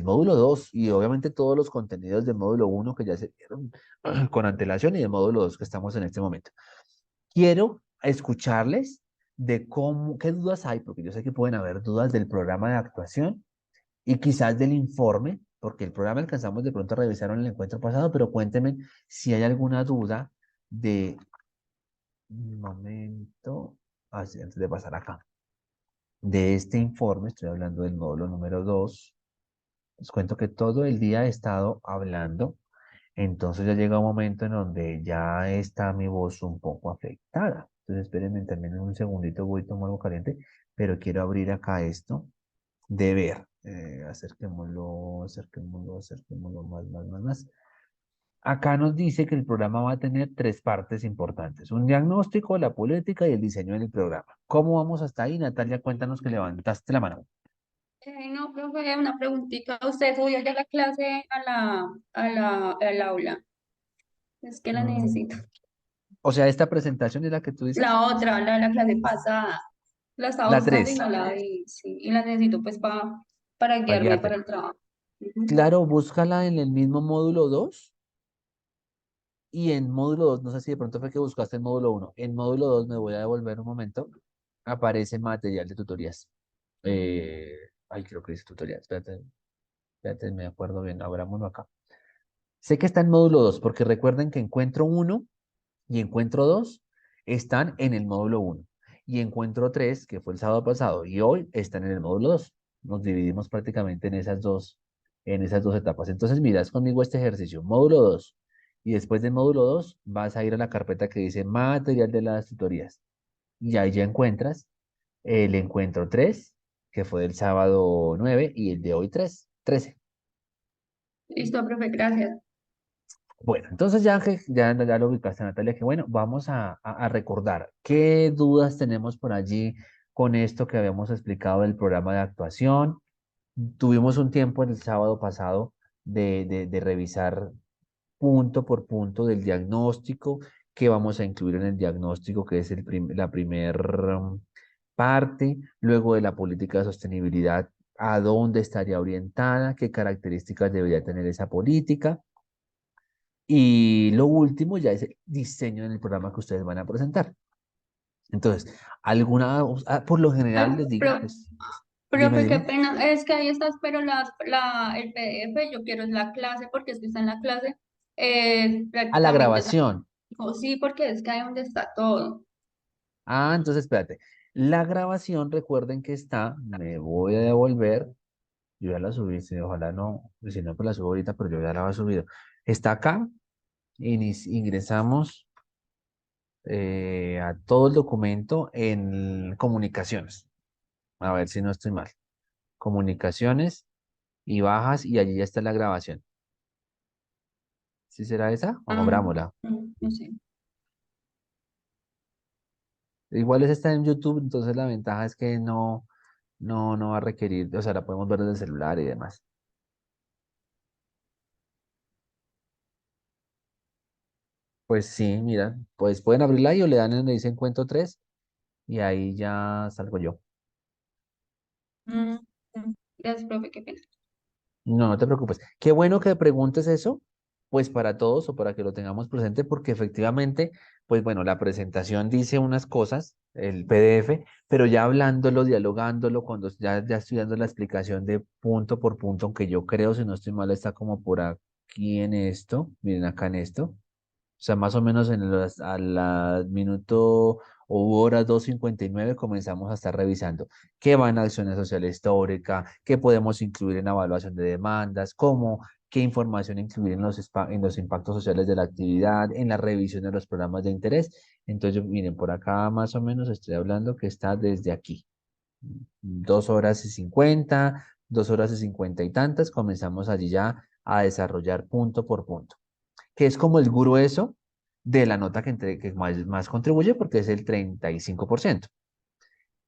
módulo 2 y obviamente todos los contenidos del módulo uno que ya se vieron con antelación y del módulo 2 que estamos en este momento. Quiero escucharles de qué dudas hay, porque yo sé que pueden haber dudas del programa de actuación y quizás del informe, porque el programa alcanzamos de pronto a revisar en el encuentro pasado, pero cuéntenme si hay alguna duda de un momento, antes de pasar acá, de este informe, estoy hablando del módulo número 2. Les cuento que todo el día he estado hablando, entonces ya llega un momento en donde ya está mi voz un poco afectada. Entonces espérenme también en un segundito, voy a tomar algo caliente, pero quiero abrir acá esto de ver. Acerquémoslo más. Acá nos dice que el programa va a tener tres partes importantes: un diagnóstico, la política y el diseño del programa. ¿Cómo vamos hasta ahí, Natalia? Cuéntanos que levantaste la mano. No, profe, una preguntita. ¿Usted subió ya la clase al aula? Es que la Mm, necesito. o sea, esta presentación es la que tú dices, La otra, la clase pasada, la estaba la buscando y 3, no la vi, sí, y la necesito pues para para guiarme para guiarte. el trabajo. Ujú. Claro, búscala en el mismo módulo 2 y en módulo 2, no sé si de pronto fue que buscaste en módulo uno. En módulo 2 me voy a devolver un momento. Aparece material de tutorías. Creo que dice tutorial. Espérate, me acuerdo bien. Abrámoslo acá. Sé que está en módulo 2 porque recuerden que encuentro uno y encuentro 2 están en el módulo uno. Y encuentro 3 que fue el sábado pasado, y hoy están en el módulo 2. Nos dividimos prácticamente en esas dos etapas. Entonces, miras conmigo este ejercicio, módulo 2. Y después del módulo 2 vas a ir a la carpeta que dice material de las tutorías. Y ahí ya encuentras el encuentro 3 que fue del sábado 9 y el de hoy 13. Listo, profe, gracias. Bueno, entonces ya lo ubicaste, Natalia, que bueno, vamos a recordar qué dudas tenemos por allí con esto que habíamos explicado del programa de actuación. Tuvimos un tiempo el sábado pasado de revisar punto por punto del diagnóstico, qué vamos a incluir en el diagnóstico, que es la primera parte, luego de la política de sostenibilidad, a dónde estaría orientada, qué características debería tener esa política. Y lo último ya es el diseño en el programa que ustedes van a presentar. Entonces, por lo general Ay, les digo, pues, dime, profe, qué dime, pena, es que ahí estás, pero el PDF, yo quiero es la clase, porque es que está en la clase, a la prácticamente, grabación. sí, porque es que ahí donde está todo. Entonces, espérate. La grabación, recuerden que está, me voy a devolver, yo ya la subí, sí, ojalá no, si no, pues la subo ahorita, pero yo ya la había subido. Está acá, ingresamos a todo el documento en comunicaciones. A ver si no estoy mal. Comunicaciones y bajas y allí ya está la grabación. ¿Sí será esa? O Ah, abrámosla. no sé. Igual esa está en YouTube, entonces la ventaja es que no va a requerir, o sea, la podemos ver desde el celular y demás. Pues sí, mira, pues pueden abrirla y o le dan en donde dice encuentro 3 y ahí ya salgo yo. Mm, Gracias, profe, qué pena. No, no te preocupes. Qué bueno que preguntes eso, pues para todos o para que lo tengamos presente, porque efectivamente, pues bueno, la presentación dice unas cosas, el PDF, pero ya hablándolo, dialogándolo, cuando ya estoy dando la explicación de punto por punto, aunque yo creo, si no estoy mal, está como por aquí en esto, miren acá en esto. O sea, más o menos a la minuto o hora 2:59 comenzamos a estar revisando qué va en acciones sociales histórica, qué podemos incluir en la evaluación de demandas, qué información incluir en los impactos sociales de la actividad, en la revisión de los programas de interés. Entonces, miren, por acá más o menos estoy hablando que está desde aquí. 2 horas y 50, 2 horas y 50 y tantas, comenzamos allí ya a desarrollar punto por punto, que es como el grueso de la nota que más contribuye porque es el 35%.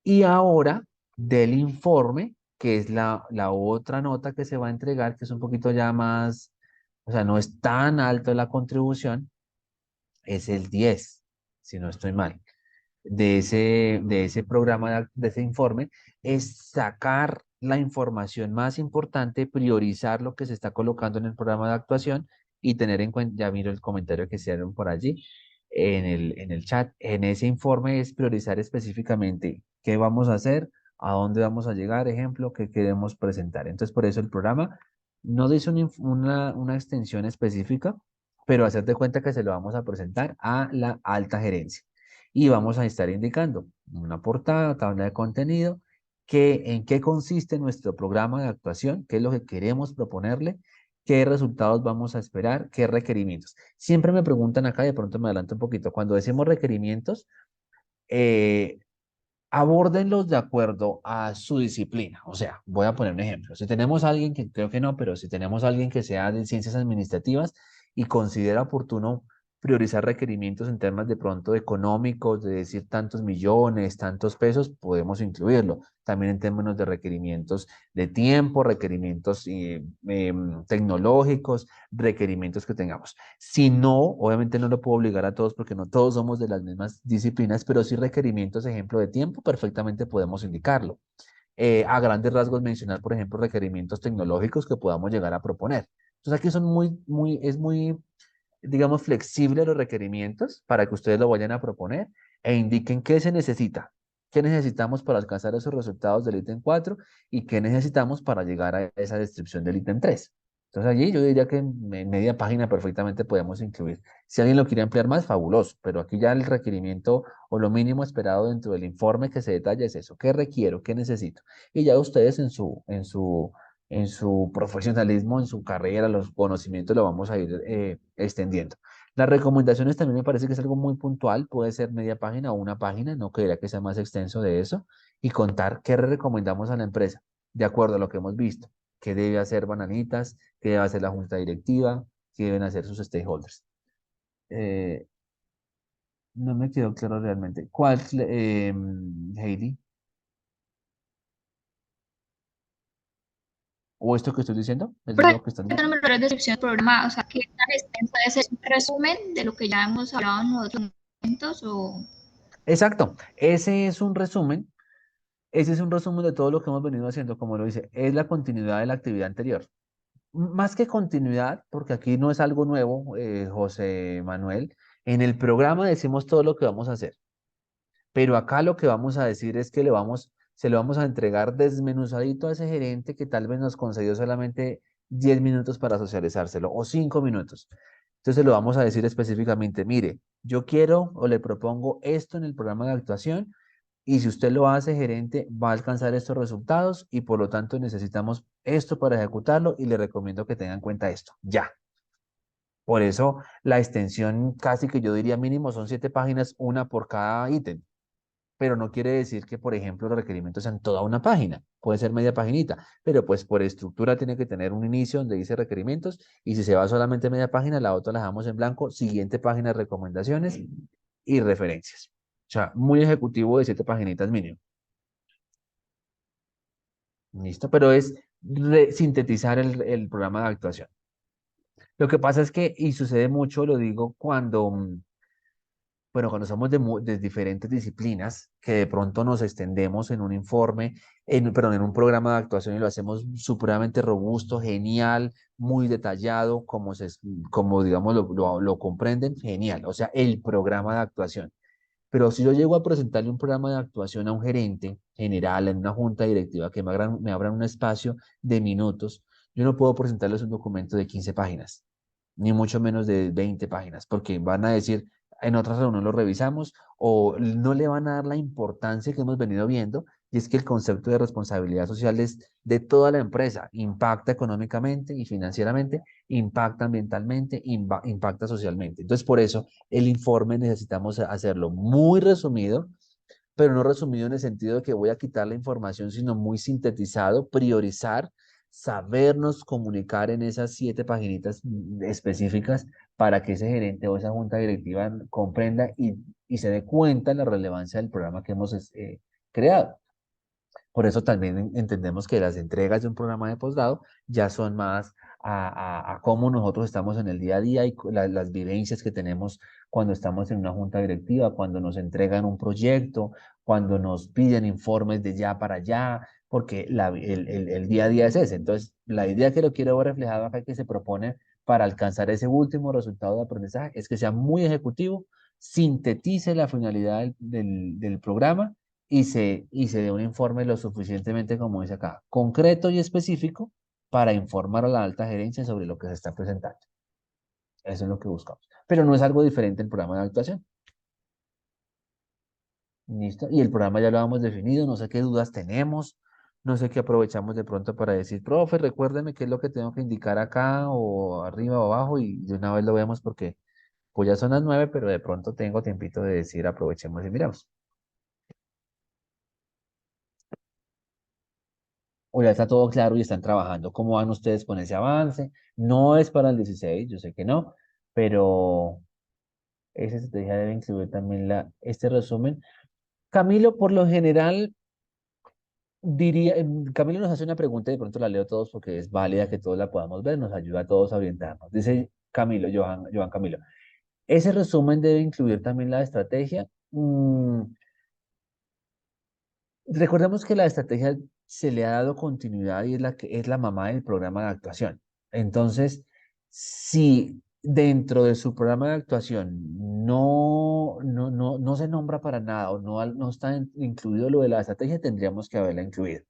Y ahora del informe, que es la otra nota que se va a entregar, que es un poquito ya más, o sea, no es tan alto la contribución, es el 10 si no estoy mal, de ese programa, de ese informe, es sacar la información más importante, priorizar lo que se está colocando en el programa de actuación y tener en cuenta, ya miro el comentario que hicieron por allí en el chat, en ese informe es priorizar específicamente qué vamos a hacer, a dónde vamos a llegar, ejemplo, qué queremos presentar. Entonces, por eso el programa no dice una extensión específica, pero hacerte cuenta que se lo vamos a presentar a la alta gerencia y vamos a estar indicando una portada, tabla de contenido, en qué consiste nuestro programa de actuación, qué es lo que queremos proponerle, qué resultados vamos a esperar, qué requerimientos. Siempre me preguntan acá, de pronto me adelanto un poquito, cuando decimos requerimientos, eh, abórdenlos de acuerdo a su disciplina. O sea, voy a poner un ejemplo. Si tenemos a alguien que creo que no, pero si tenemos a alguien que sea de ciencias administrativas y considera oportuno priorizar requerimientos en temas de pronto económicos, de decir tantos millones, tantos pesos, podemos incluirlo. También en términos de requerimientos de tiempo, requerimientos tecnológicos, requerimientos que tengamos. Si no, obviamente no lo puedo obligar a todos porque no todos somos de las mismas disciplinas, pero sí requerimientos, ejemplo de tiempo, perfectamente podemos indicarlo. A grandes rasgos mencionar, por ejemplo, requerimientos tecnológicos que podamos llegar a proponer. Entonces aquí son es muy, digamos, flexible los requerimientos para que ustedes lo vayan a proponer e indiquen qué se necesita, qué necesitamos para alcanzar esos resultados del ítem 4 y qué necesitamos para llegar a esa descripción del ítem 3. Entonces allí yo diría que en media página perfectamente podemos incluir. Si alguien lo quiere ampliar más, fabuloso, pero aquí ya el requerimiento o lo mínimo esperado dentro del informe que se detalla es eso, qué requiero, qué necesito. Y ya ustedes en su profesionalismo, en su carrera, los conocimientos lo vamos a ir extendiendo. Las recomendaciones también me parece que es algo muy puntual, puede ser media página o una página, no quería que sea más extenso de eso, y contar qué le recomendamos a la empresa, de acuerdo a lo que hemos visto, qué debe hacer Bananitas, qué debe hacer la junta directiva, qué deben hacer sus stakeholders. Eh, no me quedó claro realmente. ¿Cuál, Heidi? ¿O esto que estoy diciendo? ¿Es Pero lo que están diciendo? no me lo descripción del programa, o sea, ¿qué tan extenso es? ¿Es un resumen de lo que ya hemos hablado en otros momentos o...? Exacto, ese es un resumen de todo lo que hemos venido haciendo, como lo dice, es la continuidad de la actividad anterior. Más que continuidad, porque aquí no es algo nuevo, José Manuel, en el programa decimos todo lo que vamos a hacer, pero acá lo que vamos a decir es que se lo vamos a entregar desmenuzadito a ese gerente que tal vez nos concedió solamente 10 minutos para socializárselo o 5 minutos. Entonces lo vamos a decir específicamente, mire, yo quiero o le propongo esto en el programa de actuación y si usted lo hace, gerente, va a alcanzar estos resultados y por lo tanto necesitamos esto para ejecutarlo y le recomiendo que tenga en cuenta esto. Ya. Por eso la extensión casi que yo diría mínimo son 7 páginas, una por cada ítem. Pero no quiere decir que, por ejemplo, los requerimientos sean toda una página. Puede ser media paginita, pero pues por estructura tiene que tener un inicio donde dice requerimientos y si se va solamente media página, la otra la dejamos en blanco, siguiente página, recomendaciones y referencias. O sea, muy ejecutivo de 7 paginitas mínimo. ¿Listo? Pero es sintetizar el programa de actuación. Lo que pasa es que, y sucede mucho, lo digo cuando, bueno, cuando somos de diferentes disciplinas, que de pronto nos extendemos en un informe, perdón, en un programa de actuación y lo hacemos supremamente robusto, genial, muy detallado, como digamos lo comprenden, genial. O sea, el programa de actuación. Pero si yo llego a presentarle un programa de actuación a un gerente general en una junta directiva que me abran un espacio de minutos, yo no puedo presentarles un documento de 15 páginas, ni mucho menos de 20 páginas, porque van a decir, en otras reuniones lo revisamos o no le van a dar la importancia que hemos venido viendo, y es que el concepto de responsabilidad social es de toda la empresa, impacta económicamente y financieramente, impacta ambientalmente, impacta socialmente. Entonces, por eso el informe necesitamos hacerlo muy resumido, pero no resumido en el sentido de que voy a quitar la información, sino muy sintetizado, priorizar, sabernos comunicar en esas 7 paginitas específicas para que ese gerente o esa junta directiva comprenda y se dé cuenta de la relevancia del programa que hemos creado. Por eso también entendemos que las entregas de un programa de posgrado ya son más a cómo nosotros estamos en el día a día y las vivencias que tenemos cuando estamos en una junta directiva, cuando nos entregan un proyecto, cuando nos piden informes de ya para allá, porque el día a día es ese. Entonces, la idea que lo quiero ver reflejado acá que se propone para alcanzar ese último resultado de aprendizaje es que sea muy ejecutivo, sintetice la finalidad del programa y se dé un informe lo suficientemente, como dice acá, concreto y específico para informar a la alta gerencia sobre lo que se está presentando. Eso es lo que buscamos. Pero no es algo diferente el programa de actuación. ¿Listo? Y el programa ya lo hemos definido, no sé qué dudas tenemos, no sé qué aprovechamos de pronto para decir, profe, recuérdeme qué es lo que tengo que indicar acá o arriba o abajo y de una vez lo vemos porque pues ya son las 9, pero de pronto tengo tiempito de decir, aprovechemos y miramos. O ya está todo claro y están trabajando. ¿Cómo van ustedes con ese avance? No es para el 16, yo sé que no, pero esa estrategia debe incluir también este resumen. Camilo, por lo general, diría, Camilo nos hace una pregunta y de pronto la leo todos porque es válida que todos la podamos ver, nos ayuda a todos a orientarnos. Dice Camilo, Johan Camilo, ¿ese resumen debe incluir también la estrategia? Recordemos que la estrategia se le ha dado continuidad y es la que es la mamá del programa de actuación. Entonces, si dentro de su programa de actuación no se nombra para nada o no está incluido lo de la estrategia, tendríamos que haberla incluido.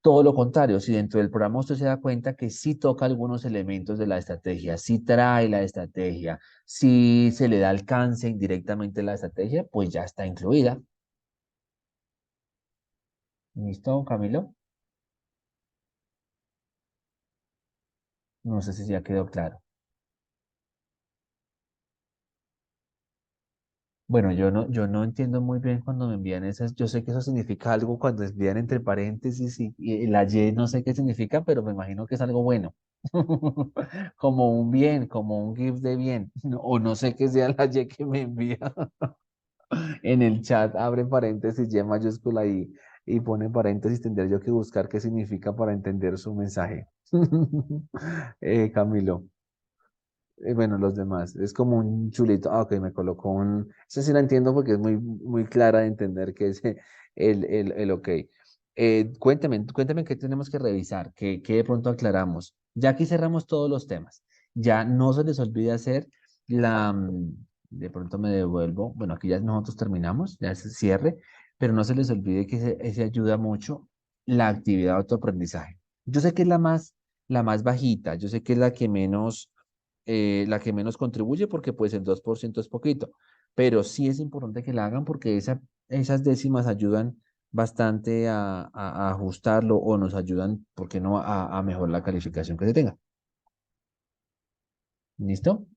Todo lo contrario, si dentro del programa usted se da cuenta que sí toca algunos elementos de la estrategia, sí trae la estrategia, sí se le da alcance indirectamente a la estrategia, pues ya está incluida. ¿Listo, Camilo? No sé si ya quedó claro. Bueno, yo no entiendo muy bien cuando me envían esas. Yo sé que eso significa algo cuando envían entre paréntesis y la Y no sé qué significa, pero me imagino que es algo bueno. Como un bien, como un GIF de bien. O no sé qué sea la Y que me envía en el chat. Abre paréntesis Y mayúscula y pone paréntesis. Tendré yo que buscar qué significa para entender su mensaje. Camilo. Bueno, los demás. Es como un chulito. Ah, ok, me colocó un. Esa sí la entiendo porque es muy clara de entender que es el ok. Cuéntame qué tenemos que revisar, qué de pronto aclaramos. Ya aquí cerramos todos los temas. Ya no se les olvide hacer de pronto me devuelvo. Bueno, aquí ya nosotros terminamos, ya es el cierre, pero no se les olvide que ese ayuda mucho la actividad de autoaprendizaje. Yo sé que es la más bajita, yo sé que es la que menos contribuye porque pues el 2% es poquito, pero sí es importante que la hagan porque esas décimas ayudan bastante a ajustarlo o nos ayudan, ¿por qué no?, a mejorar la calificación que se tenga. ¿Listo?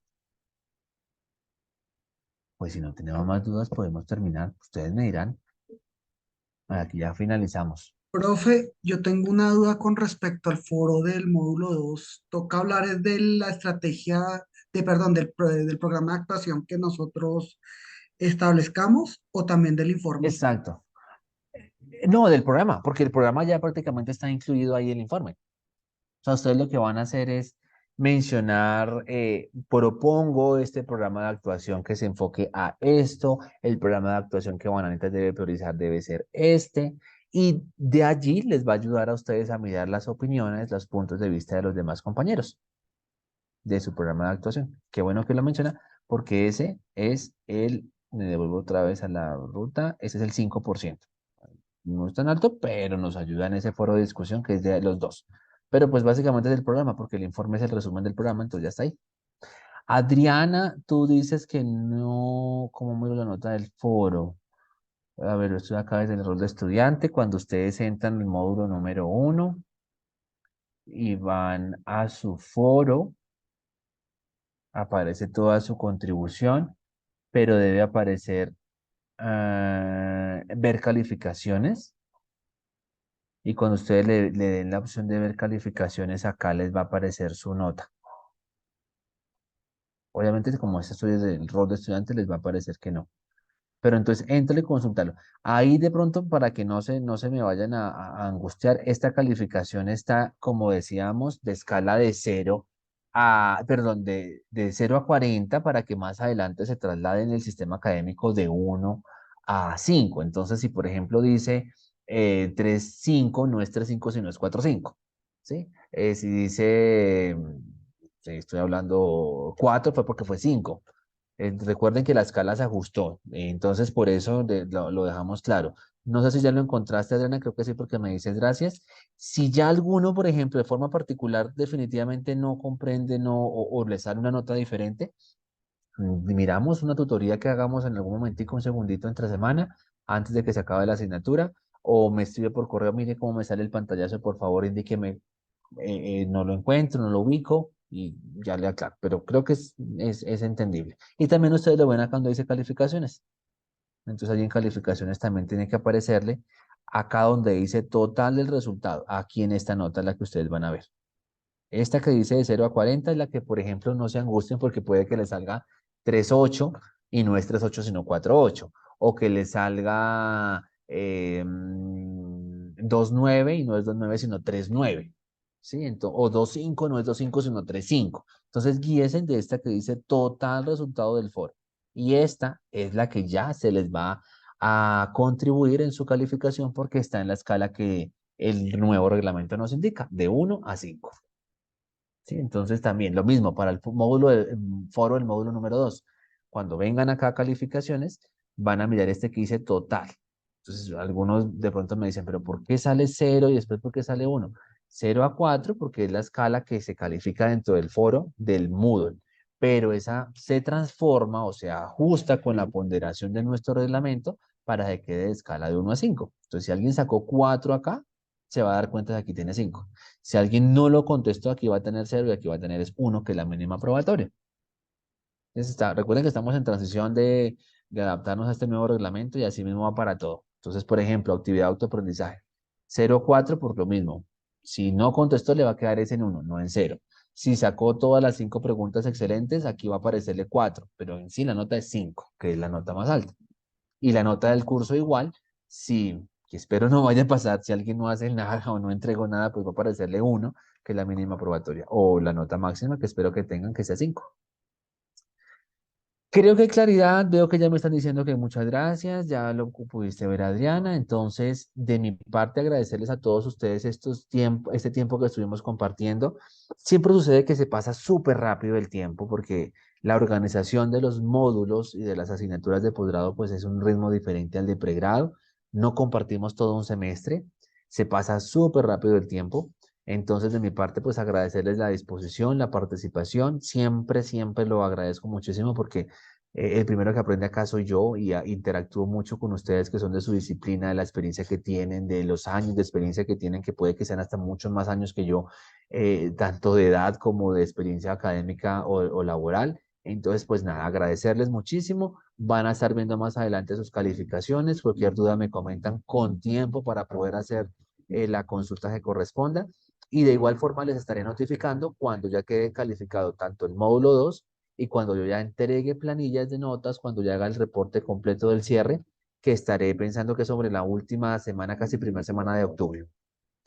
Pues si no tenemos más dudas podemos terminar. Ustedes me dirán. Aquí ya finalizamos. Profe, yo tengo una duda con respecto al foro del módulo 2. ¿Toca hablar es de la estrategia, perdón, del programa de actuación que nosotros establezcamos o también del informe? Exacto. No, del programa, porque el programa ya prácticamente está incluido ahí en el informe. O sea, ustedes lo que van a hacer es mencionar, propongo este programa de actuación que se enfoque a esto, el programa de actuación que Bananitas debe priorizar debe ser este, y de allí les va a ayudar a ustedes a mirar las opiniones, los puntos de vista de los demás compañeros de su programa de actuación. Qué bueno que lo menciona, porque ese es me devuelvo otra vez a la ruta, ese es el 5%. No es tan alto, pero nos ayuda en ese foro de discusión que es de los dos. Pero pues básicamente es el programa, porque el informe es el resumen del programa, entonces ya está ahí. Adriana, tú dices que no, ¿cómo miro la nota del foro? A ver, estoy acá desde el rol de estudiante. Cuando ustedes entran en el módulo número 1 y van a su foro, aparece toda su contribución, pero debe aparecer ver calificaciones. Y cuando ustedes le den la opción de ver calificaciones, acá les va a aparecer su nota. Obviamente, como este estudio del rol de estudiante, les va a aparecer que no. Pero entonces, entre y consúltalo. Ahí de pronto, para que no se me vayan a angustiar, esta calificación está, como decíamos, de escala de 0 perdón, de 0 a 40 para que más adelante se traslade en el sistema académico de 1 a 5. Entonces, si por ejemplo dice 3,5, no es 3,5, sino es 4,5. ¿Sí? Si dice, sí, estoy hablando 4, fue porque fue 5. Recuerden que la escala se ajustó, entonces por eso lo dejamos claro. No sé si ya lo encontraste, Adriana, creo que sí, porque me dices gracias. Si ya alguno, por ejemplo, de forma particular, definitivamente no comprende o le sale una nota diferente, miramos una tutoría que hagamos en algún momentico, un segundito entre semana, antes de que se acabe la asignatura, o me escribe por correo, mire cómo me sale el pantallazo, por favor, indíqueme, no lo encuentro, no lo ubico, y ya le aclaro, pero creo que es entendible. Y también ustedes lo ven acá cuando dice calificaciones. Entonces allí en calificaciones también tiene que aparecerle acá donde dice total del resultado. Aquí en esta nota es la que ustedes van a ver. Esta que dice de 0 a 40 es la que, por ejemplo, no se angustien porque puede que le salga 3,8 y no es 3,8 sino 4,8. O que le salga 2,9 y no es 2,9 sino 3,9. ¿Sí? O 2,5 no es 2,5 sino 3,5. Entonces guíense de esta que dice total resultado del foro. Y esta es la que ya se les va a contribuir en su calificación porque está en la escala que el nuevo reglamento nos indica, de 1 a 5. ¿Sí? Entonces también lo mismo para el módulo foro, el módulo número 2. Cuando vengan acá a calificaciones, van a mirar este que dice total. Entonces algunos de pronto me dicen, pero ¿por qué sale 0 y después por qué sale 1? 0 a 4 porque es la escala que se califica dentro del foro del Moodle, pero esa se transforma o se ajusta con la ponderación de nuestro reglamento para que quede de escala de 1 a 5. Entonces si alguien sacó 4 acá, se va a dar cuenta de que aquí tiene 5. Si alguien no lo contestó, aquí va a tener 0 y aquí va a tener es 1, que es la mínima probatoria. Entonces recuerden que estamos en transición de adaptarnos a este nuevo reglamento y así mismo va para todo. Entonces, por ejemplo, actividad de autoaprendizaje. 0,4 por lo mismo. Si no contestó, le va a quedar ese en 1, no en 0. Si sacó todas las 5 preguntas excelentes, aquí va a aparecerle 4, pero en sí la nota es 5, que es la nota más alta. Y la nota del curso igual, si, que espero no vaya a pasar, si alguien no hace nada o no entregó nada, pues va a aparecerle 1, que es la mínima probatoria, o la nota máxima, que espero que tengan, que sea 5. Creo que hay claridad, veo que ya me están diciendo que muchas gracias, ya lo pudiste ver Adriana, entonces de mi parte agradecerles a todos ustedes este tiempo que estuvimos compartiendo. Siempre sucede que se pasa súper rápido el tiempo porque la organización de los módulos y de las asignaturas de posgrado pues es un ritmo diferente al de pregrado, no compartimos todo un semestre, se pasa súper rápido el tiempo. Entonces, de mi parte, pues agradecerles la disposición, la participación. Siempre, siempre lo agradezco muchísimo porque el primero que aprende acá soy yo y interactúo mucho con ustedes que son de su disciplina, de la experiencia que tienen, de los años de experiencia que tienen, que puede que sean hasta muchos más años que yo, tanto de edad como de experiencia académica o laboral. Entonces, pues nada, agradecerles muchísimo. Van a estar viendo más adelante sus calificaciones. Cualquier duda me comentan con tiempo para poder hacer la consulta que corresponda. Y de igual forma les estaré notificando cuando ya quede calificado tanto el módulo 2 y cuando yo ya entregue planillas de notas, cuando ya haga el reporte completo del cierre, que estaré pensando que sobre la última semana, casi primera semana de octubre,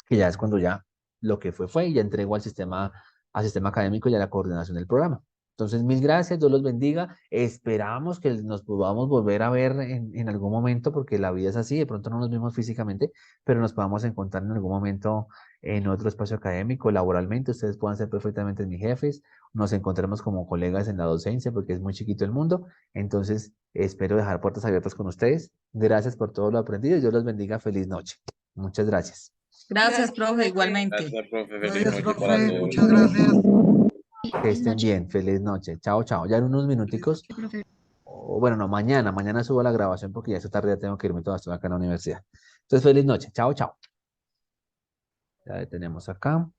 que ya es cuando ya lo que fue y ya entrego al sistema académico y a la coordinación del programa. Entonces, mil gracias, Dios los bendiga. Esperamos que nos podamos volver a ver en algún momento, porque la vida es así, de pronto no nos vimos físicamente, pero nos podamos encontrar en algún momento en otro espacio académico, laboralmente. Ustedes puedan ser perfectamente mis jefes, nos encontremos como colegas en la docencia, porque es muy chiquito el mundo. Entonces, espero dejar puertas abiertas con ustedes. Gracias por todo lo aprendido. Dios los bendiga. Feliz noche. Muchas gracias. Gracias, profe, igualmente. Gracias, profe. Feliz Gracias, noche para profe. todos. Muchas gracias. Que Feliz estén noche. bien. Feliz noche. Chao, chao. Ya en unos minuticos. Sí, profe. O bueno, no, mañana subo la grabación porque ya esta tarde ya tengo que irme, todavía estoy acá en la universidad. Entonces, feliz noche. Chao, chao. Ya tenemos acá.